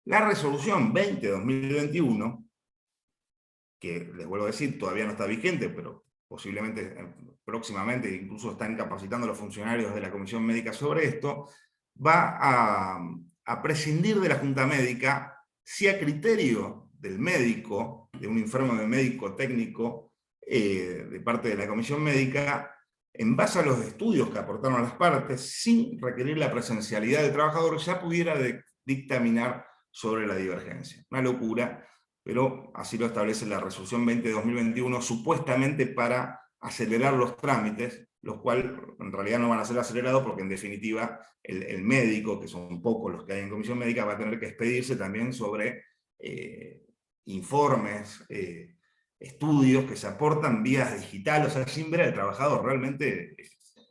La resolución 20/2021, que les vuelvo a decir, todavía no está vigente, pero posiblemente próximamente, incluso están capacitando a los funcionarios de la Comisión Médica sobre esto, va a prescindir de la Junta Médica si a criterio del médico, de un informe médico técnico de parte de la Comisión Médica, en base a los estudios que aportaron las partes, sin requerir la presencialidad del trabajador, ya pudiera dictaminar sobre la divergencia. Una locura, pero así lo establece la resolución 20 de 2021, supuestamente para acelerar los trámites, los cuales en realidad no van a ser acelerados porque en definitiva el médico, que son pocos los que hay en comisión médica, va a tener que expedirse también sobre informes, estudios que se aportan vía digital, o sea, sin ver al trabajador. Realmente,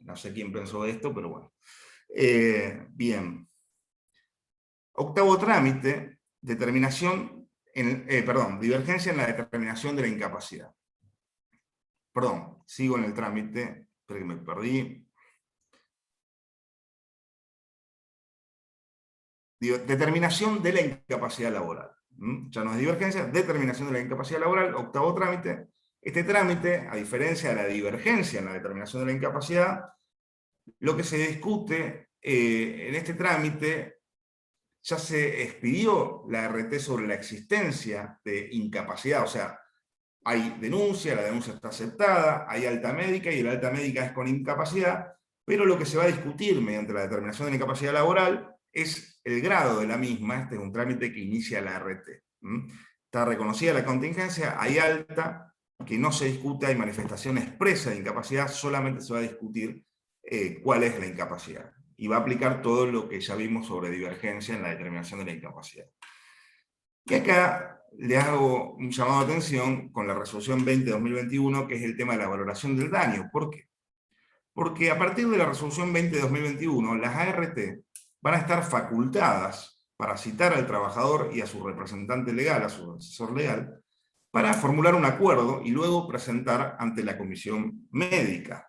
no sé quién pensó esto, pero bueno. Bien. Octavo trámite, divergencia en la determinación de la incapacidad. Perdón, sigo en el trámite, espero que me perdí. Determinación de la incapacidad laboral. Ya no es divergencia, determinación de la incapacidad laboral, octavo trámite. Este trámite, a diferencia de la divergencia en la determinación de la incapacidad, lo que se discute en este trámite, ya se expidió la RT sobre la existencia de incapacidad, o sea, hay denuncia, la denuncia está aceptada, hay alta médica y el alta médica es con incapacidad, pero lo que se va a discutir mediante la determinación de la incapacidad laboral es el grado de la misma. Este es un trámite que inicia la RT. Está reconocida la contingencia, hay alta, que no se discute, hay manifestación expresa de incapacidad, solamente se va a discutir cuál es la incapacidad. Y va a aplicar todo lo que ya vimos sobre divergencia en la determinación de la incapacidad. Y acá le hago un llamado de atención con la resolución 20-2021, que es el tema de la valoración del daño. ¿Por qué? Porque a partir de la resolución 20-2021, las ART van a estar facultadas para citar al trabajador y a su representante legal, a su asesor legal, para formular un acuerdo y luego presentar ante la comisión médica.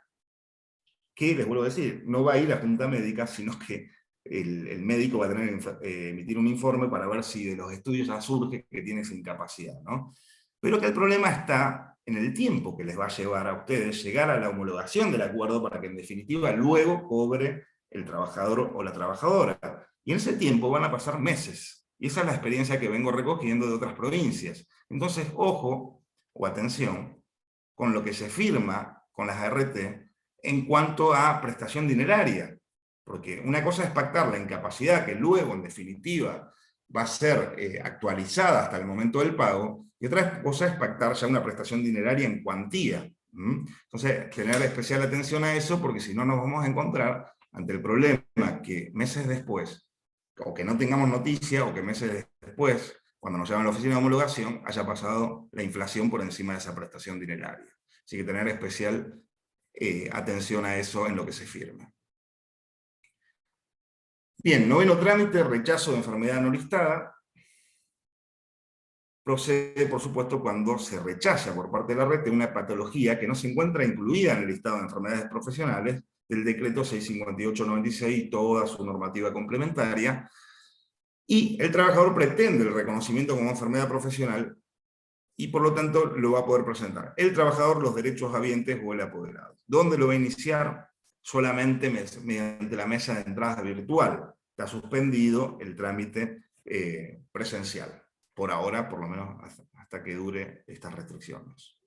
Que, les vuelvo a decir, no va a ir a Junta Médica, sino que el médico va a tener que emitir un informe para ver si de los estudios ya surge que tiene esa incapacidad, ¿no? Pero que el problema está en el tiempo que les va a llevar a ustedes llegar a la homologación del acuerdo para que en definitiva luego cobre el trabajador o la trabajadora. Y en ese tiempo van a pasar meses. Y esa es la experiencia que vengo recogiendo de otras provincias. Entonces, ojo o atención con lo que se firma con las ART en cuanto a prestación dineraria. Porque una cosa es pactar la incapacidad que luego, en definitiva, va a ser actualizada hasta el momento del pago, y otra cosa es pactar ya una prestación dineraria en cuantía. Entonces, tener especial atención a eso, porque si no nos vamos a encontrar ante el problema que meses después, o que no tengamos noticia, o que meses después, cuando nos llaman a la oficina de homologación, haya pasado la inflación por encima de esa prestación dineraria. Así que tener especial atención a eso en lo que se firma. Bien, noveno trámite, rechazo de enfermedad no listada. Procede, por supuesto, cuando se rechaza por parte de la red una patología que no se encuentra incluida en el listado de enfermedades profesionales del decreto 658/96 y toda su normativa complementaria, y el trabajador pretende el reconocimiento como enfermedad profesional y por lo tanto lo va a poder presentar el trabajador, los derechos habientes o el apoderado. ¿Dónde lo va a iniciar? Solamente mediante la mesa de entrada virtual. Está suspendido el trámite presencial, por ahora, por lo menos hasta que dure estas restricciones.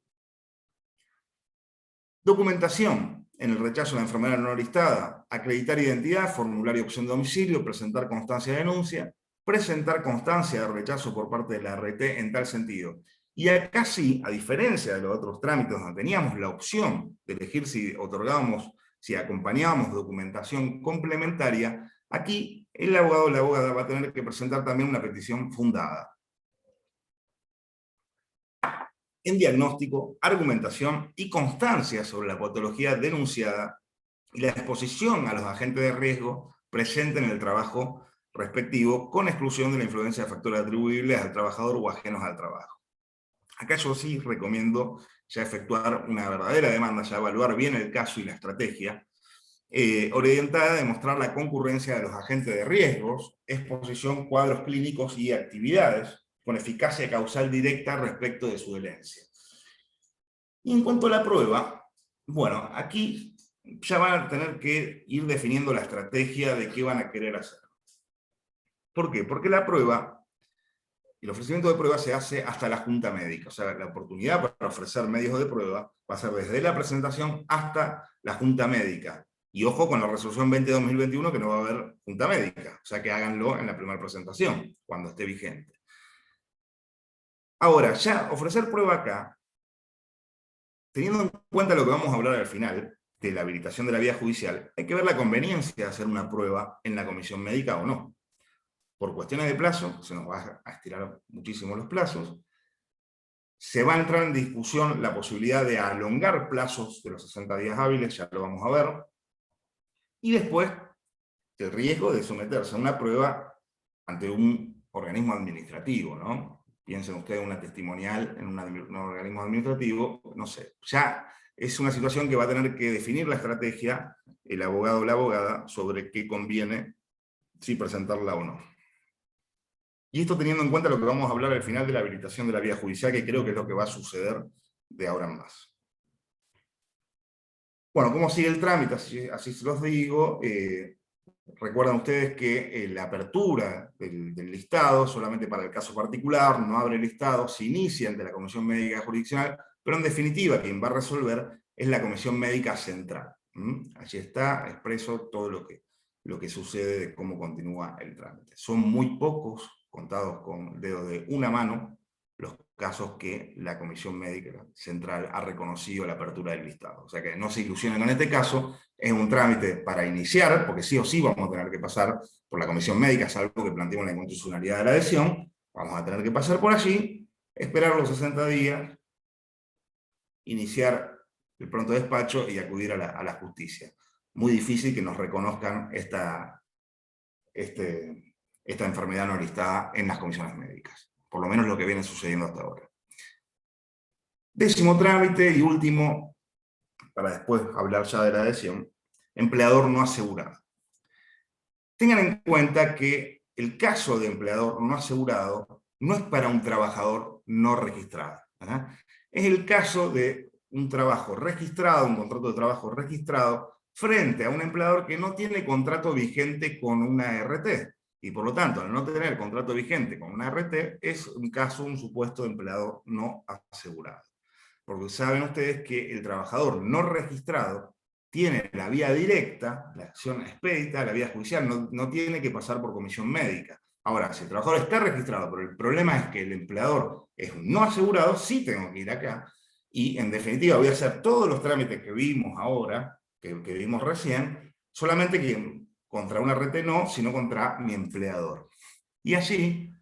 Documentación. En el rechazo de la enfermedad no listada, acreditar identidad, formulario de opción de domicilio, presentar constancia de denuncia, presentar constancia de rechazo por parte de la ART en tal sentido. Y acá sí, a diferencia de los otros trámites donde teníamos la opción de elegir si otorgábamos, si acompañábamos documentación complementaria, aquí el abogado o la abogada va a tener que presentar también una petición fundada en diagnóstico, argumentación y constancia sobre la patología denunciada y la exposición a los agentes de riesgo presentes en el trabajo respectivo, con exclusión de la influencia de factores atribuibles al trabajador o ajenos al trabajo. Acá yo sí recomiendo ya efectuar una verdadera demanda, ya evaluar bien el caso y la estrategia, orientada a demostrar la concurrencia de los agentes de riesgos, exposición, cuadros clínicos y actividades, con eficacia causal directa respecto de su dolencia. Y en cuanto a la prueba, bueno, aquí ya van a tener que ir definiendo la estrategia de qué van a querer hacer. ¿Por qué? Porque la prueba, el ofrecimiento de prueba se hace hasta la junta médica, o sea, la oportunidad para ofrecer medios de prueba va a ser desde la presentación hasta la junta médica. Y ojo con la resolución 20/2021 que no va a haber junta médica, o sea que háganlo en la primera presentación, cuando esté vigente. Ahora, ya ofrecer prueba acá, teniendo en cuenta lo que vamos a hablar al final, de la habilitación de la vía judicial, hay que ver la conveniencia de hacer una prueba en la comisión médica o no. Por cuestiones de plazo, se nos va a estirar muchísimo los plazos, se va a entrar en discusión la posibilidad de alongar plazos de los 60 días hábiles, ya lo vamos a ver, y después el riesgo de someterse a una prueba ante un organismo administrativo, ¿no? Piensen ustedes en una testimonial, en un organismo administrativo, no sé, ya es una situación que va a tener que definir la estrategia el abogado o la abogada sobre qué conviene, si presentarla o no. Y esto teniendo en cuenta lo que vamos a hablar al final de la habilitación de la vía judicial, que creo que es lo que va a suceder de ahora en más. Bueno, ¿cómo sigue el trámite? Así se los digo. Recuerdan ustedes que la apertura del listado, solamente para el caso particular, no abre el listado, se inicia ante la Comisión Médica Jurisdiccional, pero en definitiva quien va a resolver es la Comisión Médica Central. Allí está expreso todo lo que sucede de cómo continúa el trámite. Son muy pocos, contados con el dedo de una mano, los casos que la Comisión Médica Central ha reconocido la apertura del listado. O sea que no se ilusionen con este caso, es un trámite para iniciar, porque sí o sí vamos a tener que pasar por la Comisión Médica, salvo que planteemos la inconstitucionalidad de la adhesión, vamos a tener que pasar por allí, esperar los 60 días, iniciar el pronto despacho y acudir a la justicia. Muy difícil que nos reconozcan esta enfermedad no listada en las comisiones médicas. Por lo menos lo que viene sucediendo hasta ahora. Décimo trámite y último, para después hablar ya de la adhesión, empleador no asegurado. Tengan en cuenta que el caso de empleador no asegurado no es para un trabajador no registrado. Es el caso de un trabajo registrado, un contrato de trabajo registrado, frente a un empleador que no tiene contrato vigente con una RT. Y por lo tanto, al no tener contrato vigente con una RT, es un supuesto de empleador no asegurado. Porque saben ustedes que el trabajador no registrado tiene la vía directa, la acción expedita, la vía judicial, no tiene que pasar por comisión médica. Ahora, si el trabajador está registrado, pero el problema es que el empleador es un no asegurado, sí tengo que ir acá, y en definitiva voy a hacer todos los trámites que vimos ahora, que vimos recién, solamente que contra una RT no, sino contra mi empleador. Y allí,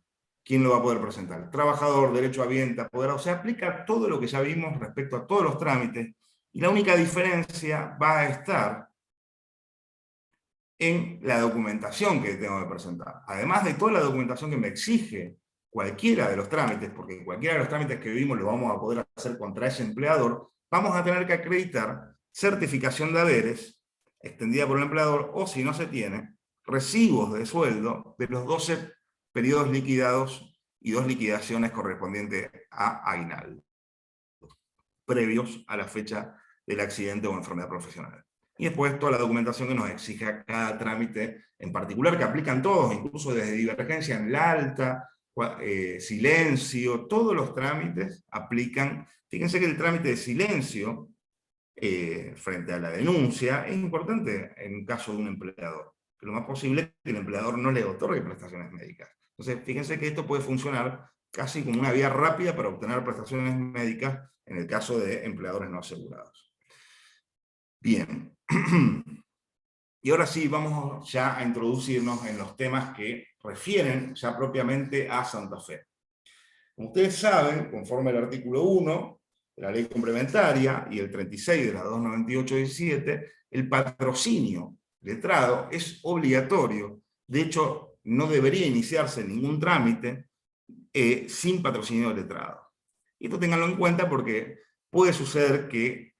¿quién lo va a poder presentar? Trabajador, derecho habiente, apoderado, o sea, aplica todo lo que ya vimos respecto a todos los trámites, y la única diferencia va a estar en la documentación que tengo que presentar. Además de toda la documentación que me exige cualquiera de los trámites, porque cualquiera de los trámites que vimos lo vamos a poder hacer contra ese empleador, vamos a tener que acreditar certificación de haberes, extendida por el empleador, o si no se tiene, recibos de sueldo de los 12 periodos liquidados y 2 liquidaciones correspondientes a aguinaldo, previos a la fecha del accidente o enfermedad profesional. Y después toda la documentación que nos exige cada trámite en particular, que aplican todos, incluso desde divergencia en la alta, silencio, todos los trámites aplican. Fíjense que el trámite de silencio, frente a la denuncia, es importante en un caso de un empleador, que lo más posible es que el empleador no le otorgue prestaciones médicas. Entonces, fíjense que esto puede funcionar casi como una vía rápida para obtener prestaciones médicas en el caso de empleadores no asegurados. Bien. Y ahora sí, vamos ya a introducirnos en los temas que refieren ya propiamente a Santa Fe. Como ustedes saben, conforme al artículo 1 de la ley complementaria y el 36 de la 298/17, el patrocinio letrado es obligatorio. De hecho, no debería iniciarse ningún trámite sin patrocinio letrado. Y esto ténganlo en cuenta porque puede suceder que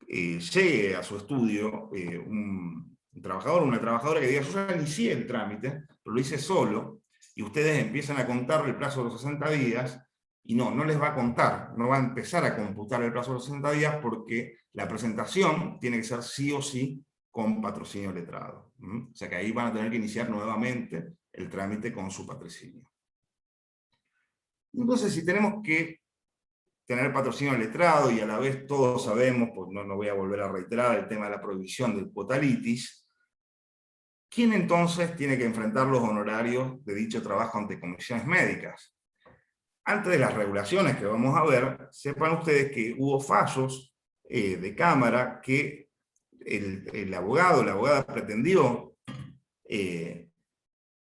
llegue a su estudio un trabajador o una trabajadora que diga: yo ya inicié el trámite, pero lo hice solo, y ustedes empiezan a contar el plazo de los 60 días, Y no les va a contar, no va a empezar a computar el plazo de los 60 días porque la presentación tiene que ser sí o sí con patrocinio letrado. O sea que ahí van a tener que iniciar nuevamente el trámite con su patrocinio. Entonces, si tenemos que tener patrocinio letrado y a la vez todos sabemos, pues no voy a volver a reiterar el tema de la prohibición del cuotalitis, ¿quién entonces tiene que enfrentar los honorarios de dicho trabajo ante comisiones médicas? Antes de las regulaciones que vamos a ver, sepan ustedes que hubo fallos de Cámara que el abogado o la abogada pretendió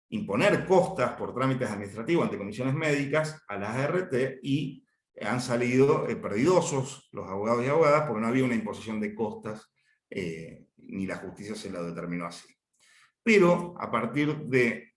imponer costas por trámites administrativos ante comisiones médicas a las ART y han salido perdidosos los abogados y abogadas porque no había una imposición de costas ni la justicia se lo determinó así. Pero a partir de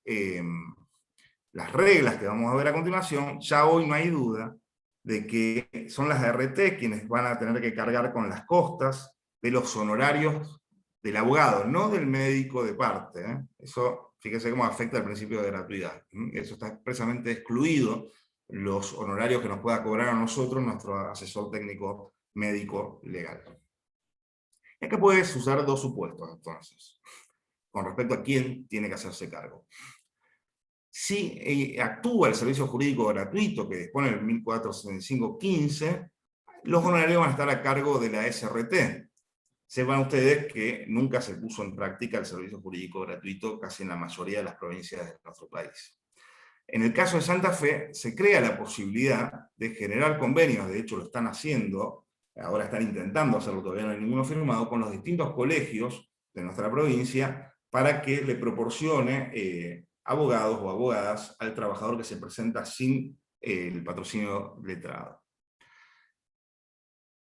las reglas que vamos a ver a continuación, ya hoy no hay duda de que son las ART quienes van a tener que cargar con las costas de los honorarios del abogado, no del médico de parte. Eso, fíjese cómo afecta el principio de gratuidad. Eso está expresamente excluido, los honorarios que nos pueda cobrar a nosotros nuestro asesor técnico médico legal. Y acá puedes usar dos supuestos, entonces, con respecto a quién tiene que hacerse cargo. Si actúa el servicio jurídico gratuito que dispone el 1475-15, los honorarios van a estar a cargo de la SRT. Sepan ustedes que nunca se puso en práctica el servicio jurídico gratuito casi en la mayoría de las provincias de nuestro país. En el caso de Santa Fe, se crea la posibilidad de generar convenios, de hecho lo están haciendo, ahora están intentando hacerlo, todavía no hay ninguno firmado, con los distintos colegios de nuestra provincia, para que le proporcione abogados o abogadas al trabajador que se presenta sin el patrocinio letrado.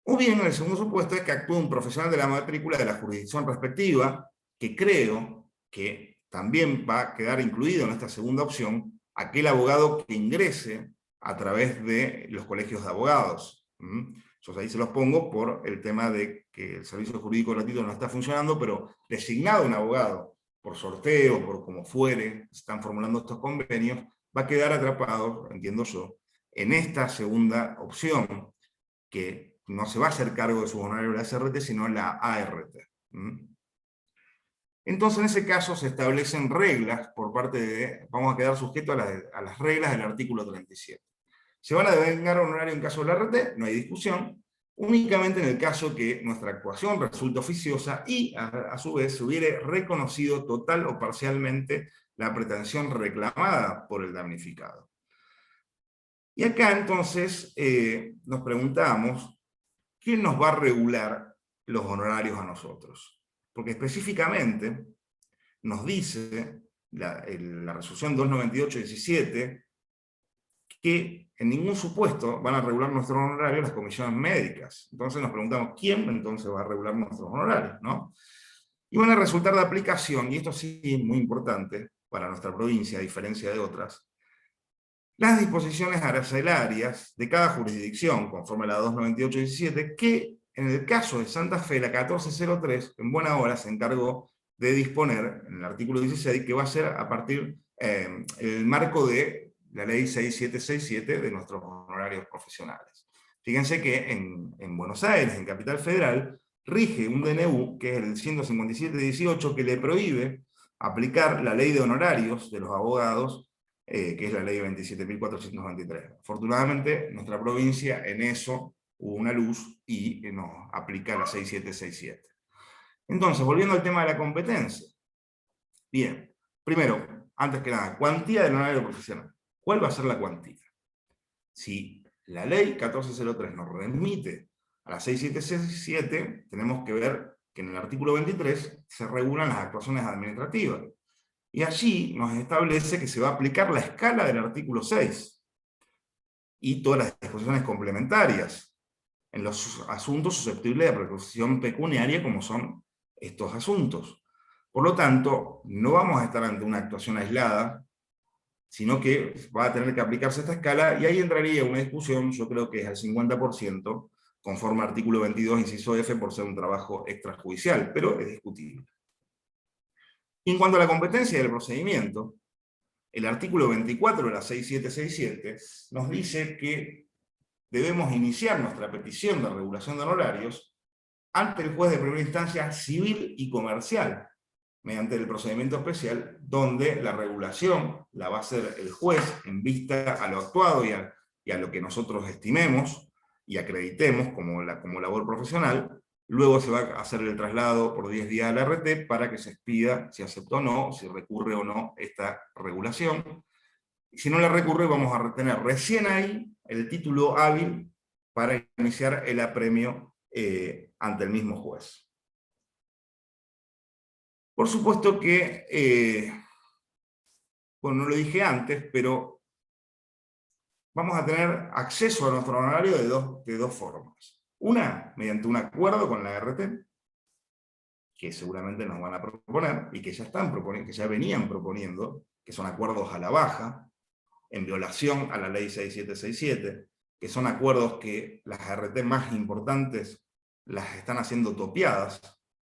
O bien, el segundo supuesto es que actúe un profesional de la matrícula de la jurisdicción respectiva, que creo que también va a quedar incluido en esta segunda opción, aquel abogado que ingrese a través de los colegios de abogados. Yo ahí se los pongo por el tema de que el servicio jurídico gratuito no está funcionando, pero designado un abogado por sorteo, por como fuere, se están formulando estos convenios, va a quedar atrapado, entiendo yo, en esta segunda opción, que no se va a hacer cargo de sus honorarios de la SRT, sino la ART. Entonces, en ese caso, se establecen reglas por parte de, vamos a quedar sujetos a las reglas del artículo 37. Se van a devengar honorarios en caso de la ART, no hay discusión, únicamente en el caso que nuestra actuación resulte oficiosa y, a su vez, se hubiere reconocido total o parcialmente la pretensión reclamada por el damnificado. Y acá, entonces, nos preguntamos, ¿quién nos va a regular los honorarios a nosotros? Porque específicamente nos dice la resolución 298-17 que en ningún supuesto van a regular nuestros honorarios las comisiones médicas. Entonces nos preguntamos, ¿quién entonces va a regular nuestros honorarios? ¿No? Y van a resultar de aplicación, y esto sí es muy importante para nuestra provincia, a diferencia de otras, las disposiciones arancelarias de cada jurisdicción, conforme a la 298-17, que en el caso de Santa Fe, la 1403, en buena hora se encargó de disponer, en el artículo 16, que va a ser a partir el marco de la ley 6767 de nuestros honorarios profesionales. Fíjense que en Buenos Aires, en Capital Federal, rige un DNU, que es el 157-18, que le prohíbe aplicar la ley de honorarios de los abogados, que es la ley 27.423. Afortunadamente, nuestra provincia en eso hubo una luz y nos aplica la 6767. Entonces, volviendo al tema de la competencia. Bien, primero, antes que nada, cuantía del honorario profesional. ¿Cuál va a ser la cuantía? Si la ley 1403 nos remite a la 6767, tenemos que ver que en el artículo 23 se regulan las actuaciones administrativas. Y allí nos establece que se va a aplicar la escala del artículo 6 y todas las disposiciones complementarias en los asuntos susceptibles de repercusión pecuniaria como son estos asuntos. Por lo tanto, no vamos a estar ante una actuación aislada, sino que va a tener que aplicarse esta escala, y ahí entraría una discusión, yo creo que es al 50%, conforme al artículo 22, inciso F, por ser un trabajo extrajudicial, pero es discutible. Y en cuanto a la competencia del procedimiento, el artículo 24 de la 6767 nos dice que debemos iniciar nuestra petición de regulación de honorarios ante el juez de primera instancia civil y comercial, mediante el procedimiento especial, donde la regulación la va a hacer el juez en vista a lo actuado y a lo que nosotros estimemos y acreditemos como labor profesional. Luego se va a hacer el traslado por 10 días a la RT para que se expida si aceptó o no, si recurre o no esta regulación. Y si no la recurre, vamos a retener recién ahí el título hábil para iniciar el apremio ante el mismo juez. Por supuesto que, bueno, no lo dije antes, pero vamos a tener acceso a nuestro honorario de dos formas. Una, mediante un acuerdo con la RT, que seguramente nos van a proponer, y que ya están proponiendo, que ya venían proponiendo, que son acuerdos a la baja, en violación a la ley 6767, que son acuerdos que las RT más importantes las están haciendo topiadas,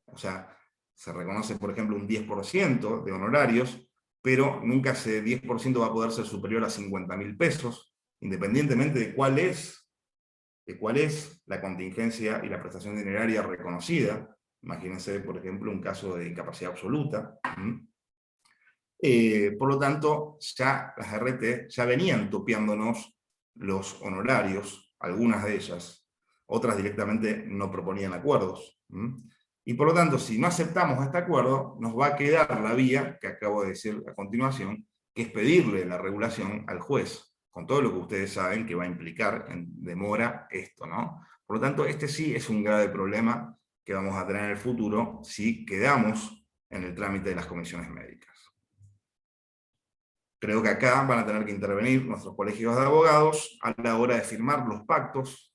o sea, se reconoce, por ejemplo, un 10% de honorarios, pero nunca ese 10% va a poder ser superior a 50.000 pesos, independientemente de cuál es la contingencia y la prestación dineraria reconocida. Imagínense, por ejemplo, un caso de incapacidad absoluta. Por lo tanto, ya las RT ya venían topeándonos los honorarios, algunas de ellas, otras directamente no proponían acuerdos. Y por lo tanto, si no aceptamos este acuerdo, nos va a quedar la vía, que acabo de decir a continuación, que es pedirle la regulación al juez, con todo lo que ustedes saben que va a implicar en demora esto, ¿no? Por lo tanto, este sí es un grave problema que vamos a tener en el futuro si quedamos en el trámite de las comisiones médicas. Creo que acá van a tener que intervenir nuestros colegios de abogados a la hora de firmar los pactos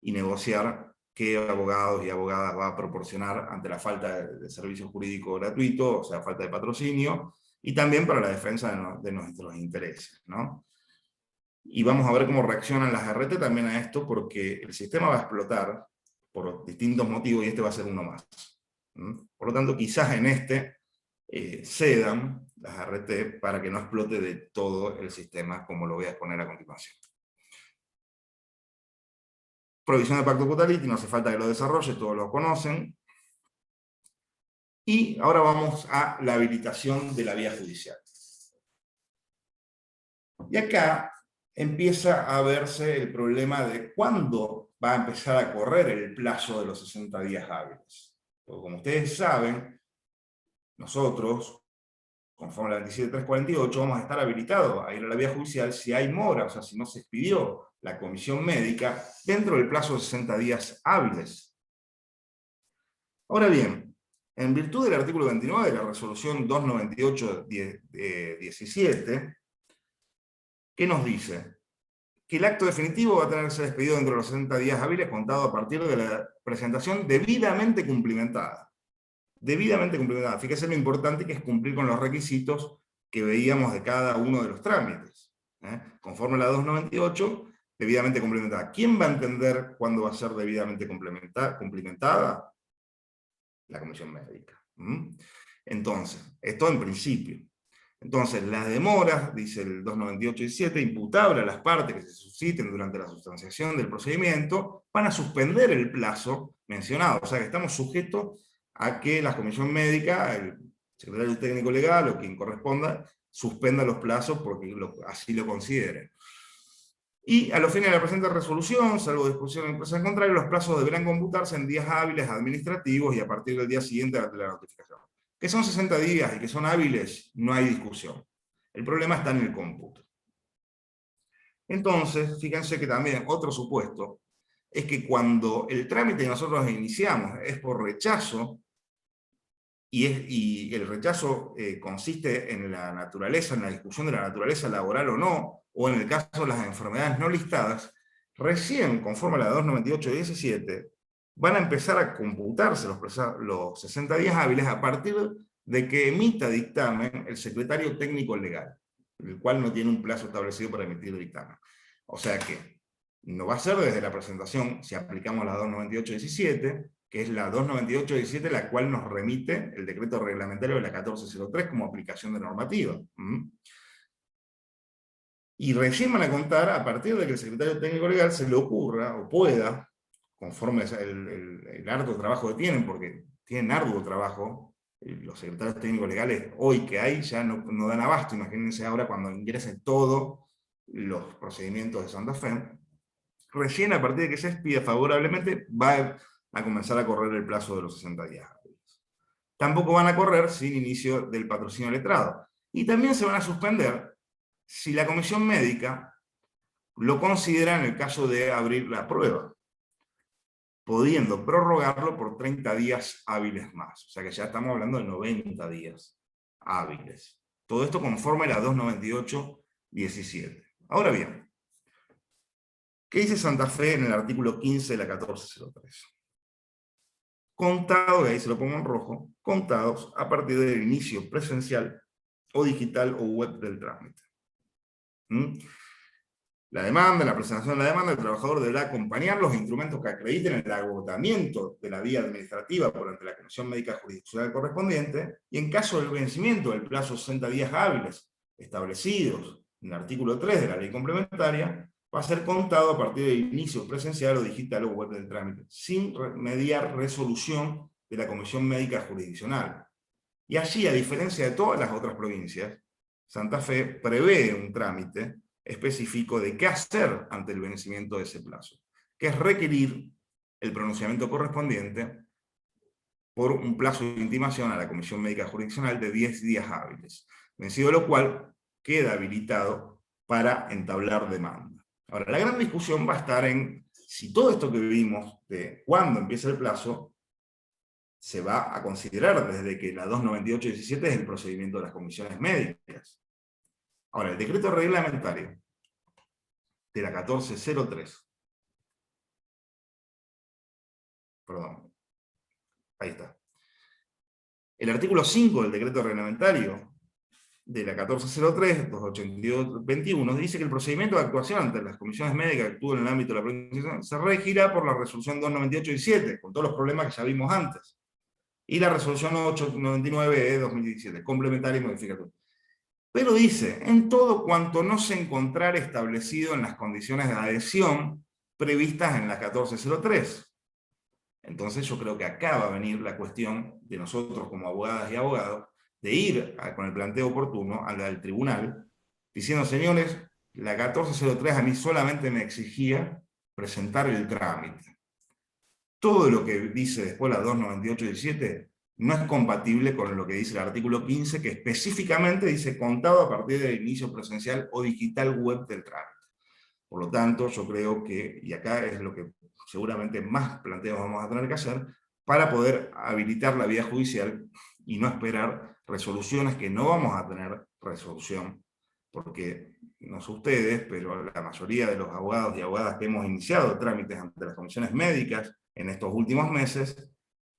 y negociar qué abogados y abogadas va a proporcionar ante la falta de servicio jurídico gratuito, o sea, falta de patrocinio, y también para la defensa de nuestros intereses, ¿no? Y vamos a ver cómo reaccionan las RT también a esto, porque el sistema va a explotar por distintos motivos y este va a ser uno más. Por lo tanto, quizás en este cedan las RT para que no explote de todo el sistema, como lo voy a exponer a continuación. Provisión de pacto Cutality, no hace falta que lo desarrolle, todos lo conocen. Y ahora vamos a la habilitación de la vía judicial. Y acá empieza a verse el problema de cuándo va a empezar a correr el plazo de los 60 días hábiles. Porque como ustedes saben, nosotros, conforme a la 27348, vamos a estar habilitados a ir a la vía judicial si hay mora, o sea, si no se expidió la comisión médica dentro del plazo de 60 días hábiles. Ahora bien, en virtud del artículo 29 de la resolución 298-17, ¿qué nos dice? Que el acto definitivo va a tener que ser expedido dentro de los 60 días hábiles contado a partir de la presentación debidamente cumplimentada. Debidamente cumplimentada. Fíjese lo importante que es cumplir con los requisitos que veíamos de cada uno de los trámites. Conforme a la 298, debidamente cumplimentada. ¿Quién va a entender cuándo va a ser debidamente cumplimentada? La comisión médica. Entonces, esto en principio. Entonces, las demoras, dice el 298-17, imputable a las partes que se susciten durante la sustanciación del procedimiento, van a suspender el plazo mencionado. O sea que estamos sujetos a que la comisión médica, el secretario técnico legal o quien corresponda, suspenda los plazos porque así lo consideren. Y a los fines de la presente resolución, salvo disposición en empresa en contrario, los plazos deberán computarse en días hábiles administrativos y a partir del día siguiente de la notificación. Que son 60 días y que son hábiles, no hay discusión. El problema está en el cómputo. Entonces, fíjense que también otro supuesto es que cuando el trámite que nosotros iniciamos es por rechazo, y el rechazo consiste en la naturaleza, en la discusión de la naturaleza laboral o no, o en el caso de las enfermedades no listadas, recién, conforme a la 298-17, van a empezar a computarse los 60 días hábiles a partir de que emita dictamen el secretario técnico legal, el cual no tiene un plazo establecido para emitir dictamen. O sea que no va a ser desde la presentación, si aplicamos la 298-17, que es la 298-17, la cual nos remite el decreto reglamentario de la 1403 como aplicación de normativa. Y recién van a contar a partir de que el secretario técnico legal se le ocurra o pueda, conforme el arduo trabajo que tienen, porque tienen arduo trabajo, los secretarios técnicos legales hoy que hay ya no dan abasto, imagínense ahora cuando ingresen todos los procedimientos de Santa Fe, recién a partir de que se expida favorablemente va a comenzar a correr el plazo de los 60 días. Tampoco van a correr sin inicio del patrocinio letrado. Y también se van a suspender si la comisión médica lo considera en el caso de abrir la prueba, pudiendo prorrogarlo por 30 días hábiles más. O sea que ya estamos hablando de 90 días hábiles. Todo esto conforme a la 298-17. Ahora bien, ¿qué dice Santa Fe en el artículo 15 de la 1403? Contados, y ahí se lo pongo en rojo, contados a partir del inicio presencial o digital o web del trámite. La demanda, la presentación de la demanda, el trabajador deberá acompañar los instrumentos que acrediten el agotamiento de la vía administrativa por ante la Comisión Médica Jurisdiccional correspondiente, y en caso del vencimiento del plazo de 60 días hábiles establecidos en el artículo 3 de la ley complementaria, va a ser contado a partir del inicio presencial o digital o web del trámite, sin mediar resolución de la Comisión Médica Jurisdiccional. Y allí, a diferencia de todas las otras provincias, Santa Fe prevé un trámite específico de qué hacer ante el vencimiento de ese plazo, que es requerir el pronunciamiento correspondiente por un plazo de intimación a la Comisión Médica Jurisdiccional de 10 días hábiles, vencido lo cual queda habilitado para entablar demanda. Ahora, la gran discusión va a estar en si todo esto que vimos de cuándo empieza el plazo se va a considerar desde que la 298-17 es el procedimiento de las comisiones médicas. Ahora, el decreto reglamentario de la 1403, perdón, ahí está. El artículo 5 del decreto reglamentario de la 1403, 282-21, dice que el procedimiento de actuación ante las comisiones médicas que actúan en el ámbito de la provincia se regirá por la resolución 298-17, con todos los problemas que ya vimos antes, y la resolución 899 de 2017, complementaria y modificatoria. Pero dice, en todo cuanto no se encontrara establecido en las condiciones de adhesión previstas en la 1403. Entonces yo creo que acá va a venir la cuestión de nosotros como abogadas y abogados, de ir con el planteo oportuno al tribunal, diciendo, señores, la 1403 a mí solamente me exigía presentar el trámite. Todo lo que dice después la 298-17 no es compatible con lo que dice el artículo 15, que específicamente dice contado a partir del inicio presencial o digital web del trámite. Por lo tanto, yo creo que, y acá es lo que seguramente más planteos vamos a tener que hacer, para poder habilitar la vía judicial y no esperar resoluciones que no vamos a tener resolución, porque no sé ustedes, pero la mayoría de los abogados y abogadas que hemos iniciado trámites ante las comisiones médicas en estos últimos meses,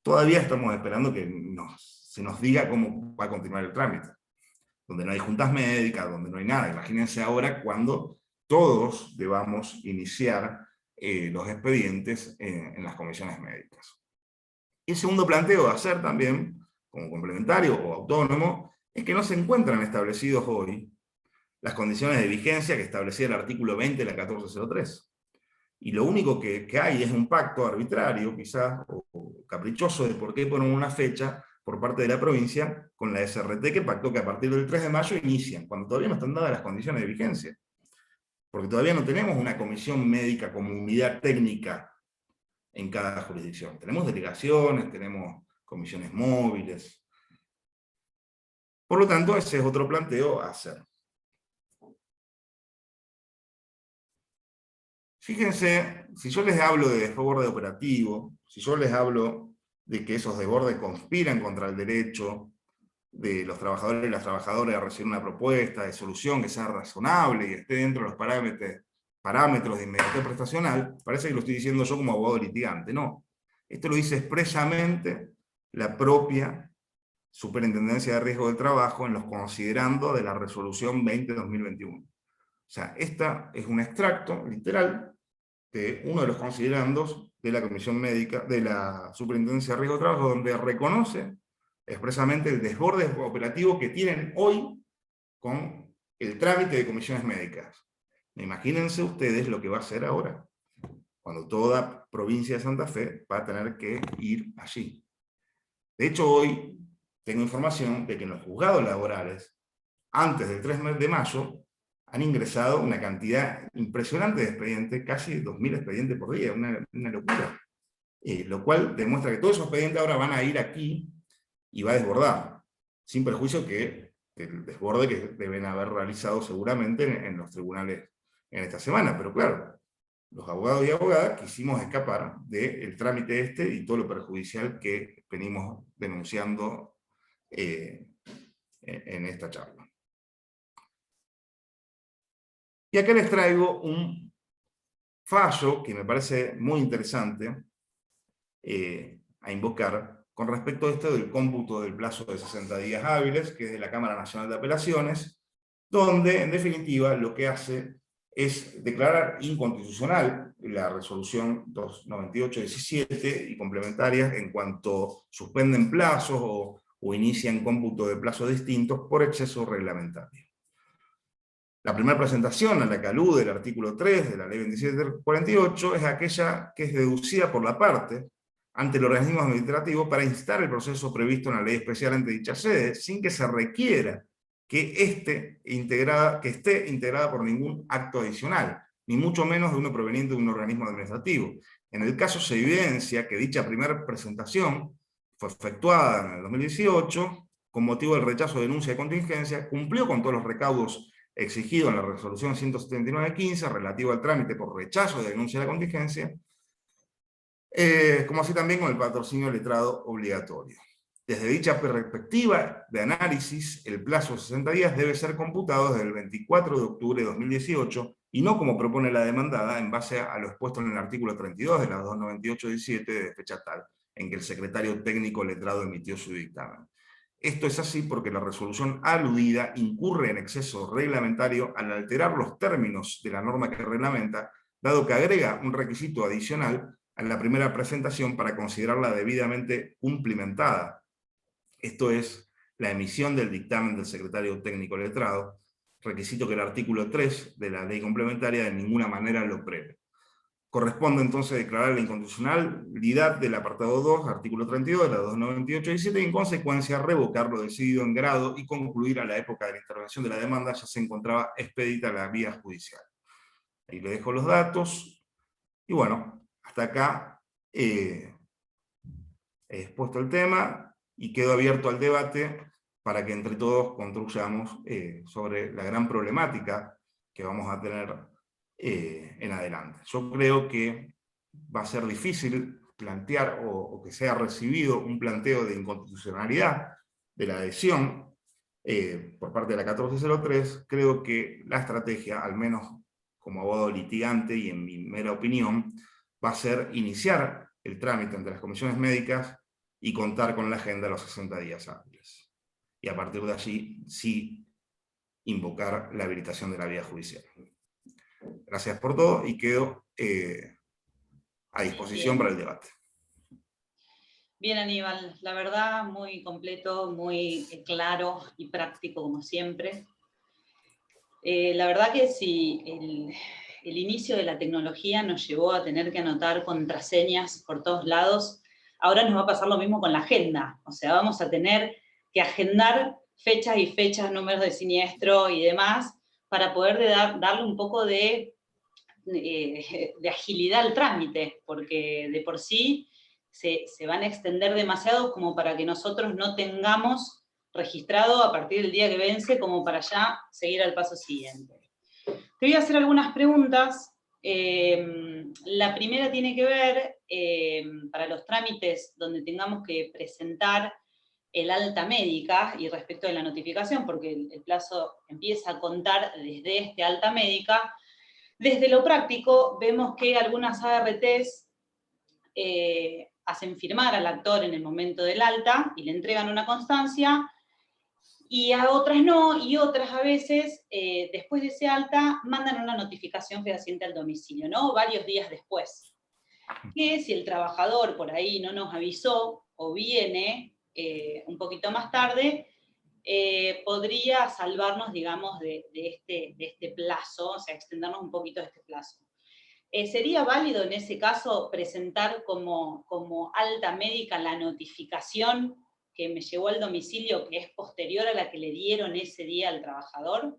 todavía estamos esperando que se nos diga cómo va a continuar el trámite, donde no hay juntas médicas, donde no hay nada. Imagínense ahora cuando todos debamos iniciar los expedientes en las comisiones médicas. Y el segundo planteo a hacer también, como complementario o autónomo, es que no se encuentran establecidos hoy las condiciones de vigencia que establecía el artículo 20 de la 1403. Y lo único que hay es un pacto arbitrario, quizás, o caprichoso, de por qué ponen una fecha por parte de la provincia con la SRT, que pactó que a partir del 3 de mayo inician, cuando todavía no están dadas las condiciones de vigencia. Porque todavía no tenemos una comisión médica como unidad técnica en cada jurisdicción. Tenemos delegaciones, tenemos comisiones móviles. Por lo tanto, ese es otro planteo a hacer. Fíjense, si yo les hablo de desborde operativo, si yo les hablo de que esos desbordes conspiran contra el derecho de los trabajadores y las trabajadoras a recibir una propuesta de solución que sea razonable y esté dentro de los parámetros de inmediatez prestacional, parece que lo estoy diciendo yo como abogado litigante. No, esto lo dice expresamente la propia Superintendencia de Riesgo del Trabajo en los considerando de la resolución 20-2021. O sea, esta es un extracto literal de uno de los considerandos de la Comisión Médica, de la Superintendencia de Riesgo del Trabajo, donde reconoce expresamente el desborde operativo que tienen hoy con el trámite de comisiones médicas. Imagínense ustedes lo que va a hacer ahora, cuando toda provincia de Santa Fe va a tener que ir allí. De hecho, hoy tengo información de que en los juzgados laborales, antes del 3 de mayo, han ingresado una cantidad impresionante de expedientes, casi 2.000 expedientes por día, una locura. Lo cual demuestra que todos esos expedientes ahora van a ir aquí y va a desbordar, sin perjuicio que el desborde que deben haber realizado seguramente en los tribunales en esta semana. Pero claro, los abogados y abogadas quisimos escapar del trámite este y todo lo perjudicial que venimos denunciando en esta charla. Y acá les traigo un fallo que me parece muy interesante a invocar con respecto a esto del cómputo del plazo de 60 días hábiles, que es de la Cámara Nacional de Apelaciones, donde en definitiva lo que hace es declarar inconstitucional la resolución 298-17 y complementarias en cuanto suspenden plazos o inician cómputo de plazos distintos por exceso reglamentario. La primera presentación a la que alude el artículo 3 de la ley 2748 es aquella que es deducida por la parte ante el organismo administrativo para instar el proceso previsto en la ley especial ante dicha sede, sin que se requiera que esté integrada por ningún acto adicional, ni mucho menos de uno proveniente de un organismo administrativo. En el caso se evidencia que dicha primera presentación fue efectuada en el 2018, con motivo del rechazo de denuncia de contingencia, cumplió con todos los recaudos exigidos en la resolución 179.15 relativo al trámite por rechazo de denuncia de la contingencia, como así también con el patrocinio letrado obligatorio. Desde dicha perspectiva de análisis, el plazo de 60 días debe ser computado desde el 24 de octubre de 2018 y no como propone la demandada en base a lo expuesto en el artículo 32 de la 298-17 de fecha tal, en que el secretario técnico letrado emitió su dictamen. Esto es así porque la resolución aludida incurre en exceso reglamentario al alterar los términos de la norma que reglamenta, dado que agrega un requisito adicional a la primera presentación para considerarla debidamente cumplimentada. Esto es la emisión del dictamen del secretario técnico letrado, requisito que el artículo 3 de la ley complementaria de ninguna manera lo prevé. Corresponde entonces declarar la inconstitucionalidad del apartado 2, artículo 32 de la 298-17, y en consecuencia revocar lo decidido en grado y concluir a la época de la intervención de la demanda ya se encontraba expedita la vía judicial. Ahí le dejo los datos, y bueno, hasta acá he expuesto el tema y quedo abierto al debate para que entre todos construyamos sobre la gran problemática que vamos a tener en adelante. Yo creo que va a ser difícil plantear o que sea recibido un planteo de inconstitucionalidad de la adhesión por parte de la 1403. Creo que la estrategia, al menos como abogado litigante y en mi mera opinión, va a ser iniciar el trámite ante las comisiones médicas y contar con la agenda de los 60 días hábiles. Y a partir de allí, sí, invocar la habilitación de la vía judicial. Gracias por todo y quedo a disposición para el debate. Bien, Aníbal, la verdad muy completo, muy claro y práctico como siempre. La verdad que si el inicio de la tecnología nos llevó a tener que anotar contraseñas por todos lados, ahora nos va a pasar lo mismo con la agenda. O sea, vamos a tener que agendar fechas y fechas, números de siniestro y demás, para poder darle un poco de agilidad al trámite, porque de por sí se van a extender demasiado como para que nosotros no tengamos registrado a partir del día que vence como para ya seguir al paso siguiente. Te voy a hacer algunas preguntas. La primera tiene que ver, para los trámites donde tengamos que presentar el alta médica y respecto de la notificación, porque el plazo empieza a contar desde este alta médica. Desde lo práctico, vemos que algunas ARTs hacen firmar al actor en el momento del alta y le entregan una constancia, y a otras no, y otras a veces, después de ese alta, mandan una notificación fehaciente al domicilio, ¿no? Varios días después. Que si el trabajador por ahí no nos avisó o viene un poquito más tarde, podría salvarnos, digamos, de este plazo, o sea, extendernos un poquito de este plazo. ¿Sería válido en ese caso presentar como alta médica la notificación que me llegó al domicilio, que es posterior a la que le dieron ese día al trabajador?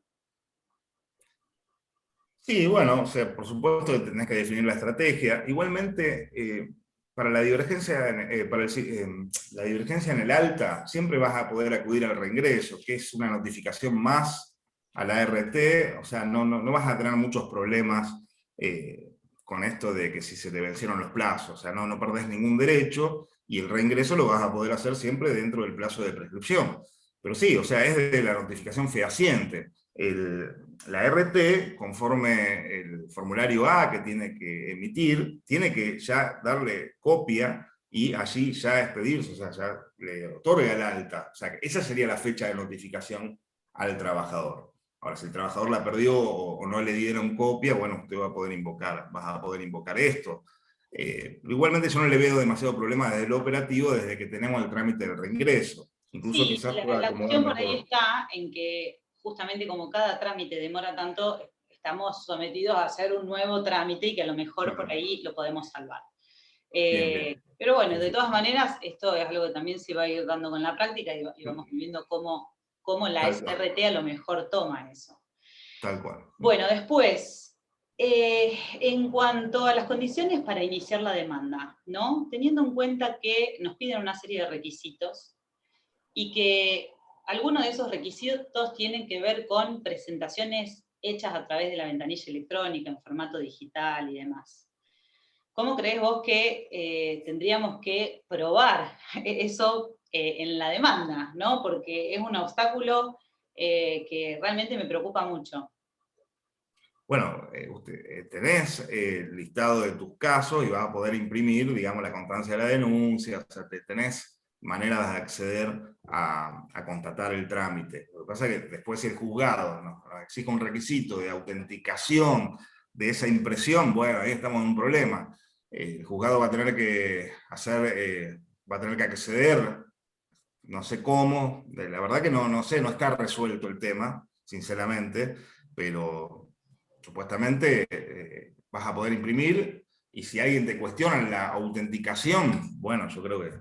Sí, bueno, o sea, por supuesto que tenés que definir la estrategia. Igualmente, para la divergencia, la divergencia en el alta, siempre vas a poder acudir al reingreso, que es una notificación más a la ART, o sea, no vas a tener muchos problemas con esto de que si se te vencieron los plazos, o sea, no perdés ningún derecho, y el reingreso lo vas a poder hacer siempre dentro del plazo de prescripción. Pero sí, o sea, es de la notificación fehaciente. La RT, conforme el formulario A que tiene que emitir, tiene que ya darle copia y allí ya expedirse, o sea, ya le otorga el alta. O sea, esa sería la fecha de notificación al trabajador. Ahora, si el trabajador la perdió o no le dieron copia, bueno, usted va a poder vas a poder invocar esto. Igualmente yo no le veo demasiado problema desde lo operativo, desde que tenemos el trámite del reingreso. Incluso Sí, quizás pueda la acomodar cuestión por ahí mejor. está en que justamente como cada trámite demora tanto, estamos sometidos a hacer un nuevo trámite y que a lo mejor por ahí lo podemos salvar. Bien, bien. Pero bueno, Sí, de sí. todas maneras, esto es algo que también se va a ir dando con la práctica y vamos viendo cómo la Tal cual, SRT a lo mejor toma eso. tal cual. Bueno, después, en cuanto a las condiciones para iniciar la demanda, ¿no? Teniendo en cuenta que nos piden una serie de requisitos y que algunos de esos requisitos tienen que ver con presentaciones hechas a través de la ventanilla electrónica, en formato digital y demás. ¿Cómo crees vos que tendríamos que probar eso en la demanda, ¿no? Porque es un obstáculo que realmente me preocupa mucho. Bueno, tenés el listado de tus casos y vas a poder imprimir, digamos, la constancia de la denuncia, o sea, tenés maneras de acceder a constatar el trámite. Lo que pasa es que después el juzgado nos exige un requisito de autenticación de esa impresión, bueno, ahí estamos en un problema. El juzgado va a tener que va a tener que acceder, no sé cómo, la verdad que no sé, no está resuelto el tema, sinceramente, pero supuestamente vas a poder imprimir, y si alguien te cuestiona la autenticación, bueno, yo creo que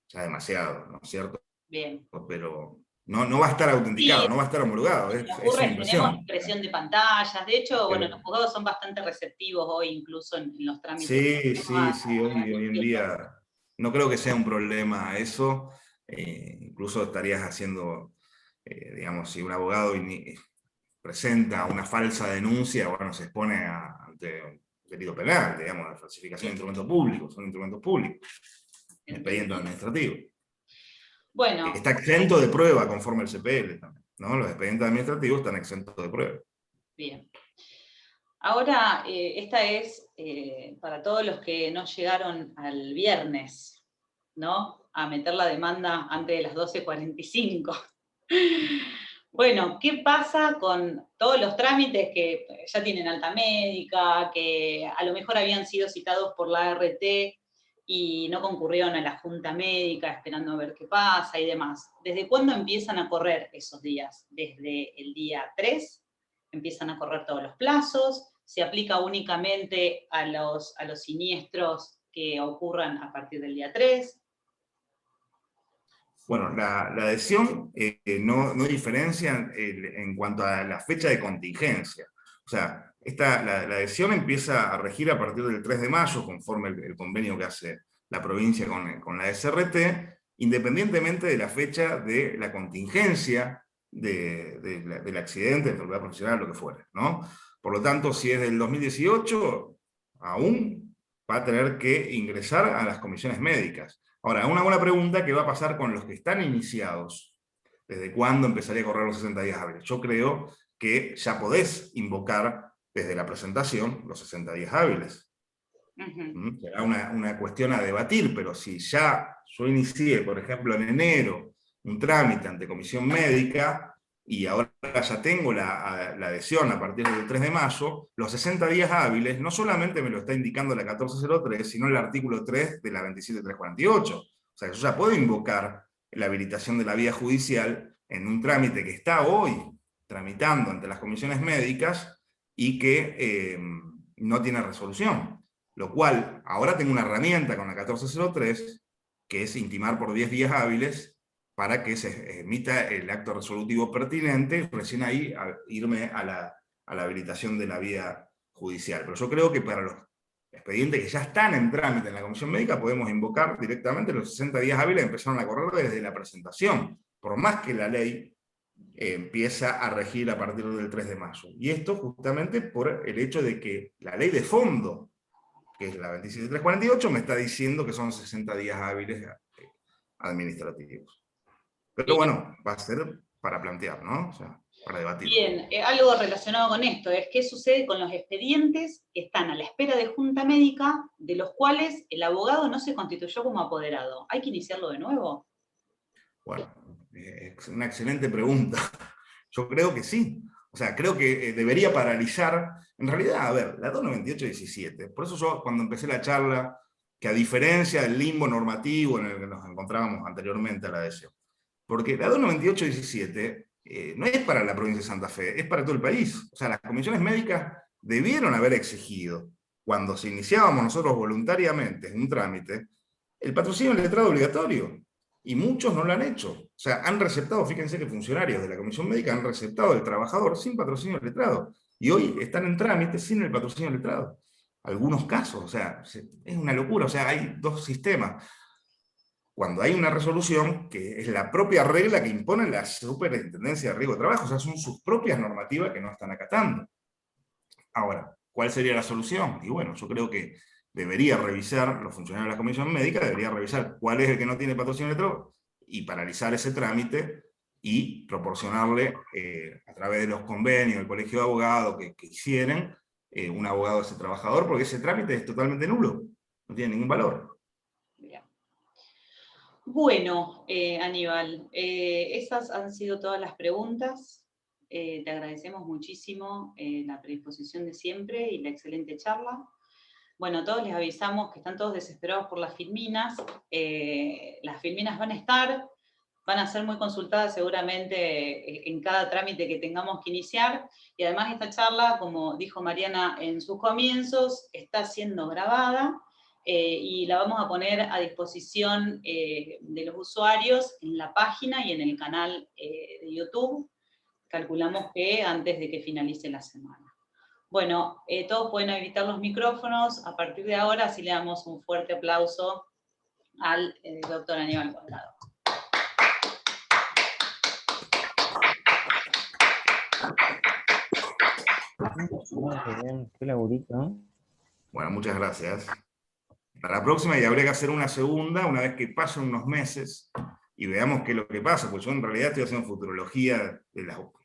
ya es demasiado, ¿no es cierto? Bien. Pero no va a estar autenticado, Sí, no va a estar homologado, se me es una ocurre, tenemos impresión. impresión de pantallas, de hecho, bueno, Pero, los juzgados son bastante receptivos hoy, incluso en los trámites que sí, hacemos sí, sí, hoy en esto. día no creo que sea un problema eso, incluso estarías haciendo, digamos, si un abogado presenta una falsa denuncia, bueno, se expone ante un delito penal, digamos, la falsificación de instrumentos públicos, son instrumentos públicos, un expediente Entendido. administrativo. Bueno, Está exento de prueba conforme el CPL también, ¿no? Los expedientes administrativos están exentos de prueba. bien. Ahora, esta es para todos los que no llegaron al viernes, ¿no? A meter la demanda antes de las 12:45. Bueno, ¿qué pasa con todos los trámites que ya tienen alta médica, que a lo mejor habían sido citados por la ART y no concurrieron a la junta médica esperando a ver qué pasa y demás? ¿Desde cuándo empiezan a correr esos días? ¿Desde el día 3? ¿Empiezan a correr todos los plazos? ¿Se aplica únicamente a los siniestros que ocurran a partir del día 3? Bueno, la adhesión no diferencia en cuanto a la fecha de contingencia. O sea, la adhesión empieza a regir a partir del 3 de mayo, conforme el convenio que hace la provincia con la SRT, independientemente de la fecha de la contingencia del accidente, enfermedad profesional, lo que fuere, ¿no? Por lo tanto, si es del 2018, aún va a tener que ingresar a las comisiones médicas. Ahora, una buena pregunta: ¿qué va a pasar con los que están iniciados? ¿Desde cuándo empezaría a correr los 60 días hábiles? Yo creo que ya podés invocar desde la presentación los 60 días hábiles. Será una cuestión a debatir, pero si ya yo inicié, por ejemplo, en enero, un trámite ante comisión médica, y ahora ya tengo la adhesión a partir del 3 de mayo, los 60 días hábiles no solamente me lo está indicando la 1403, sino el artículo 3 de la 27348. O sea, yo ya puedo invocar la habilitación de la vía judicial en un trámite que está hoy tramitando ante las comisiones médicas y que no tiene resolución. Lo cual, ahora tengo una herramienta con la 1403, que es intimar por 10 días hábiles para que se emita el acto resolutivo pertinente, y recién ahí irme a la habilitación de la vía judicial. Pero yo creo que para los expedientes que ya están en trámite en la comisión médica podemos invocar directamente los 60 días hábiles, empezaron a correr desde la presentación, por más que la ley empieza a regir a partir del 3 de mayo. Y esto justamente por el hecho de que la ley de fondo, que es la 27348, me está diciendo que son 60 días hábiles administrativos. Pero bueno, va a ser para plantear, ¿no? O sea, para debatir. Bien, algo relacionado con esto es qué sucede con los expedientes que están a la espera de junta médica, de los cuales el abogado no se constituyó como apoderado. ¿Hay que iniciarlo de nuevo? Bueno, es una excelente pregunta. Yo creo que sí. O sea, creo que debería paralizar. En realidad, a ver, la 298-17, por eso yo cuando empecé la charla, que a diferencia del limbo normativo en el que nos encontrábamos anteriormente a la adhesión, porque la 298-17 no es para la provincia de Santa Fe, es para todo el país. O sea, las comisiones médicas debieron haber exigido, cuando se iniciábamos nosotros voluntariamente en un trámite, el patrocinio del letrado obligatorio. Y muchos no lo han hecho. O sea, han receptado, fíjense que funcionarios de la comisión médica han receptado al trabajador sin patrocinio del letrado. Y hoy están en trámite sin el patrocinio del letrado. Algunos casos, o sea, es una locura. O sea, hay dos sistemas. Cuando hay una resolución, que es la propia regla que impone la Superintendencia de Riesgo de Trabajo, o sea, son sus propias normativas que no están acatando. Ahora, ¿cuál sería la solución? Y bueno, yo creo que debería revisar, los funcionarios de la comisión médica, debería revisar cuál es el que no tiene patrocinio electrónico y paralizar ese trámite y proporcionarle, a través de los convenios del colegio de abogados que hicieran, un abogado a ese trabajador, porque ese trámite es totalmente nulo, no tiene ningún valor. Bien. Bueno, Aníbal, esas han sido todas las preguntas. Te agradecemos muchísimo la predisposición de siempre y la excelente charla. Bueno, todos les avisamos que están todos desesperados por las filminas. Las filminas van a estar, van a ser muy consultadas seguramente en cada trámite que tengamos que iniciar. Y además esta charla, como dijo Mariana en sus comienzos, está siendo grabada y la vamos a poner a disposición de los usuarios en la página y en el canal de YouTube. Calculamos que antes de que finalice la semana. Bueno, todos pueden habilitar los micrófonos a partir de ahora, así le damos un fuerte aplauso al doctor Aníbal Cuadrado. Qué laburito, ¿no? Bueno, muchas gracias. Para la próxima y habría que hacer una segunda, una vez que pasen unos meses, y veamos qué es lo que pasa, porque yo en realidad estoy haciendo futurología,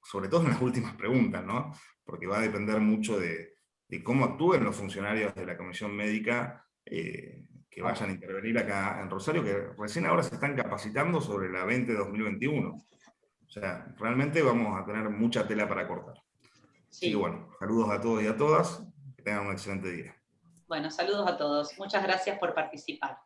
sobre todo en las últimas preguntas, ¿no? Porque va a depender mucho de cómo actúen los funcionarios de la comisión médica que vayan a intervenir acá en Rosario, que recién ahora se están capacitando sobre la 20-2021. O sea, realmente vamos a tener mucha tela para cortar. Sí. Así que bueno, saludos a todos y a todas, que tengan un excelente día. Bueno, saludos a todos. Muchas gracias por participar.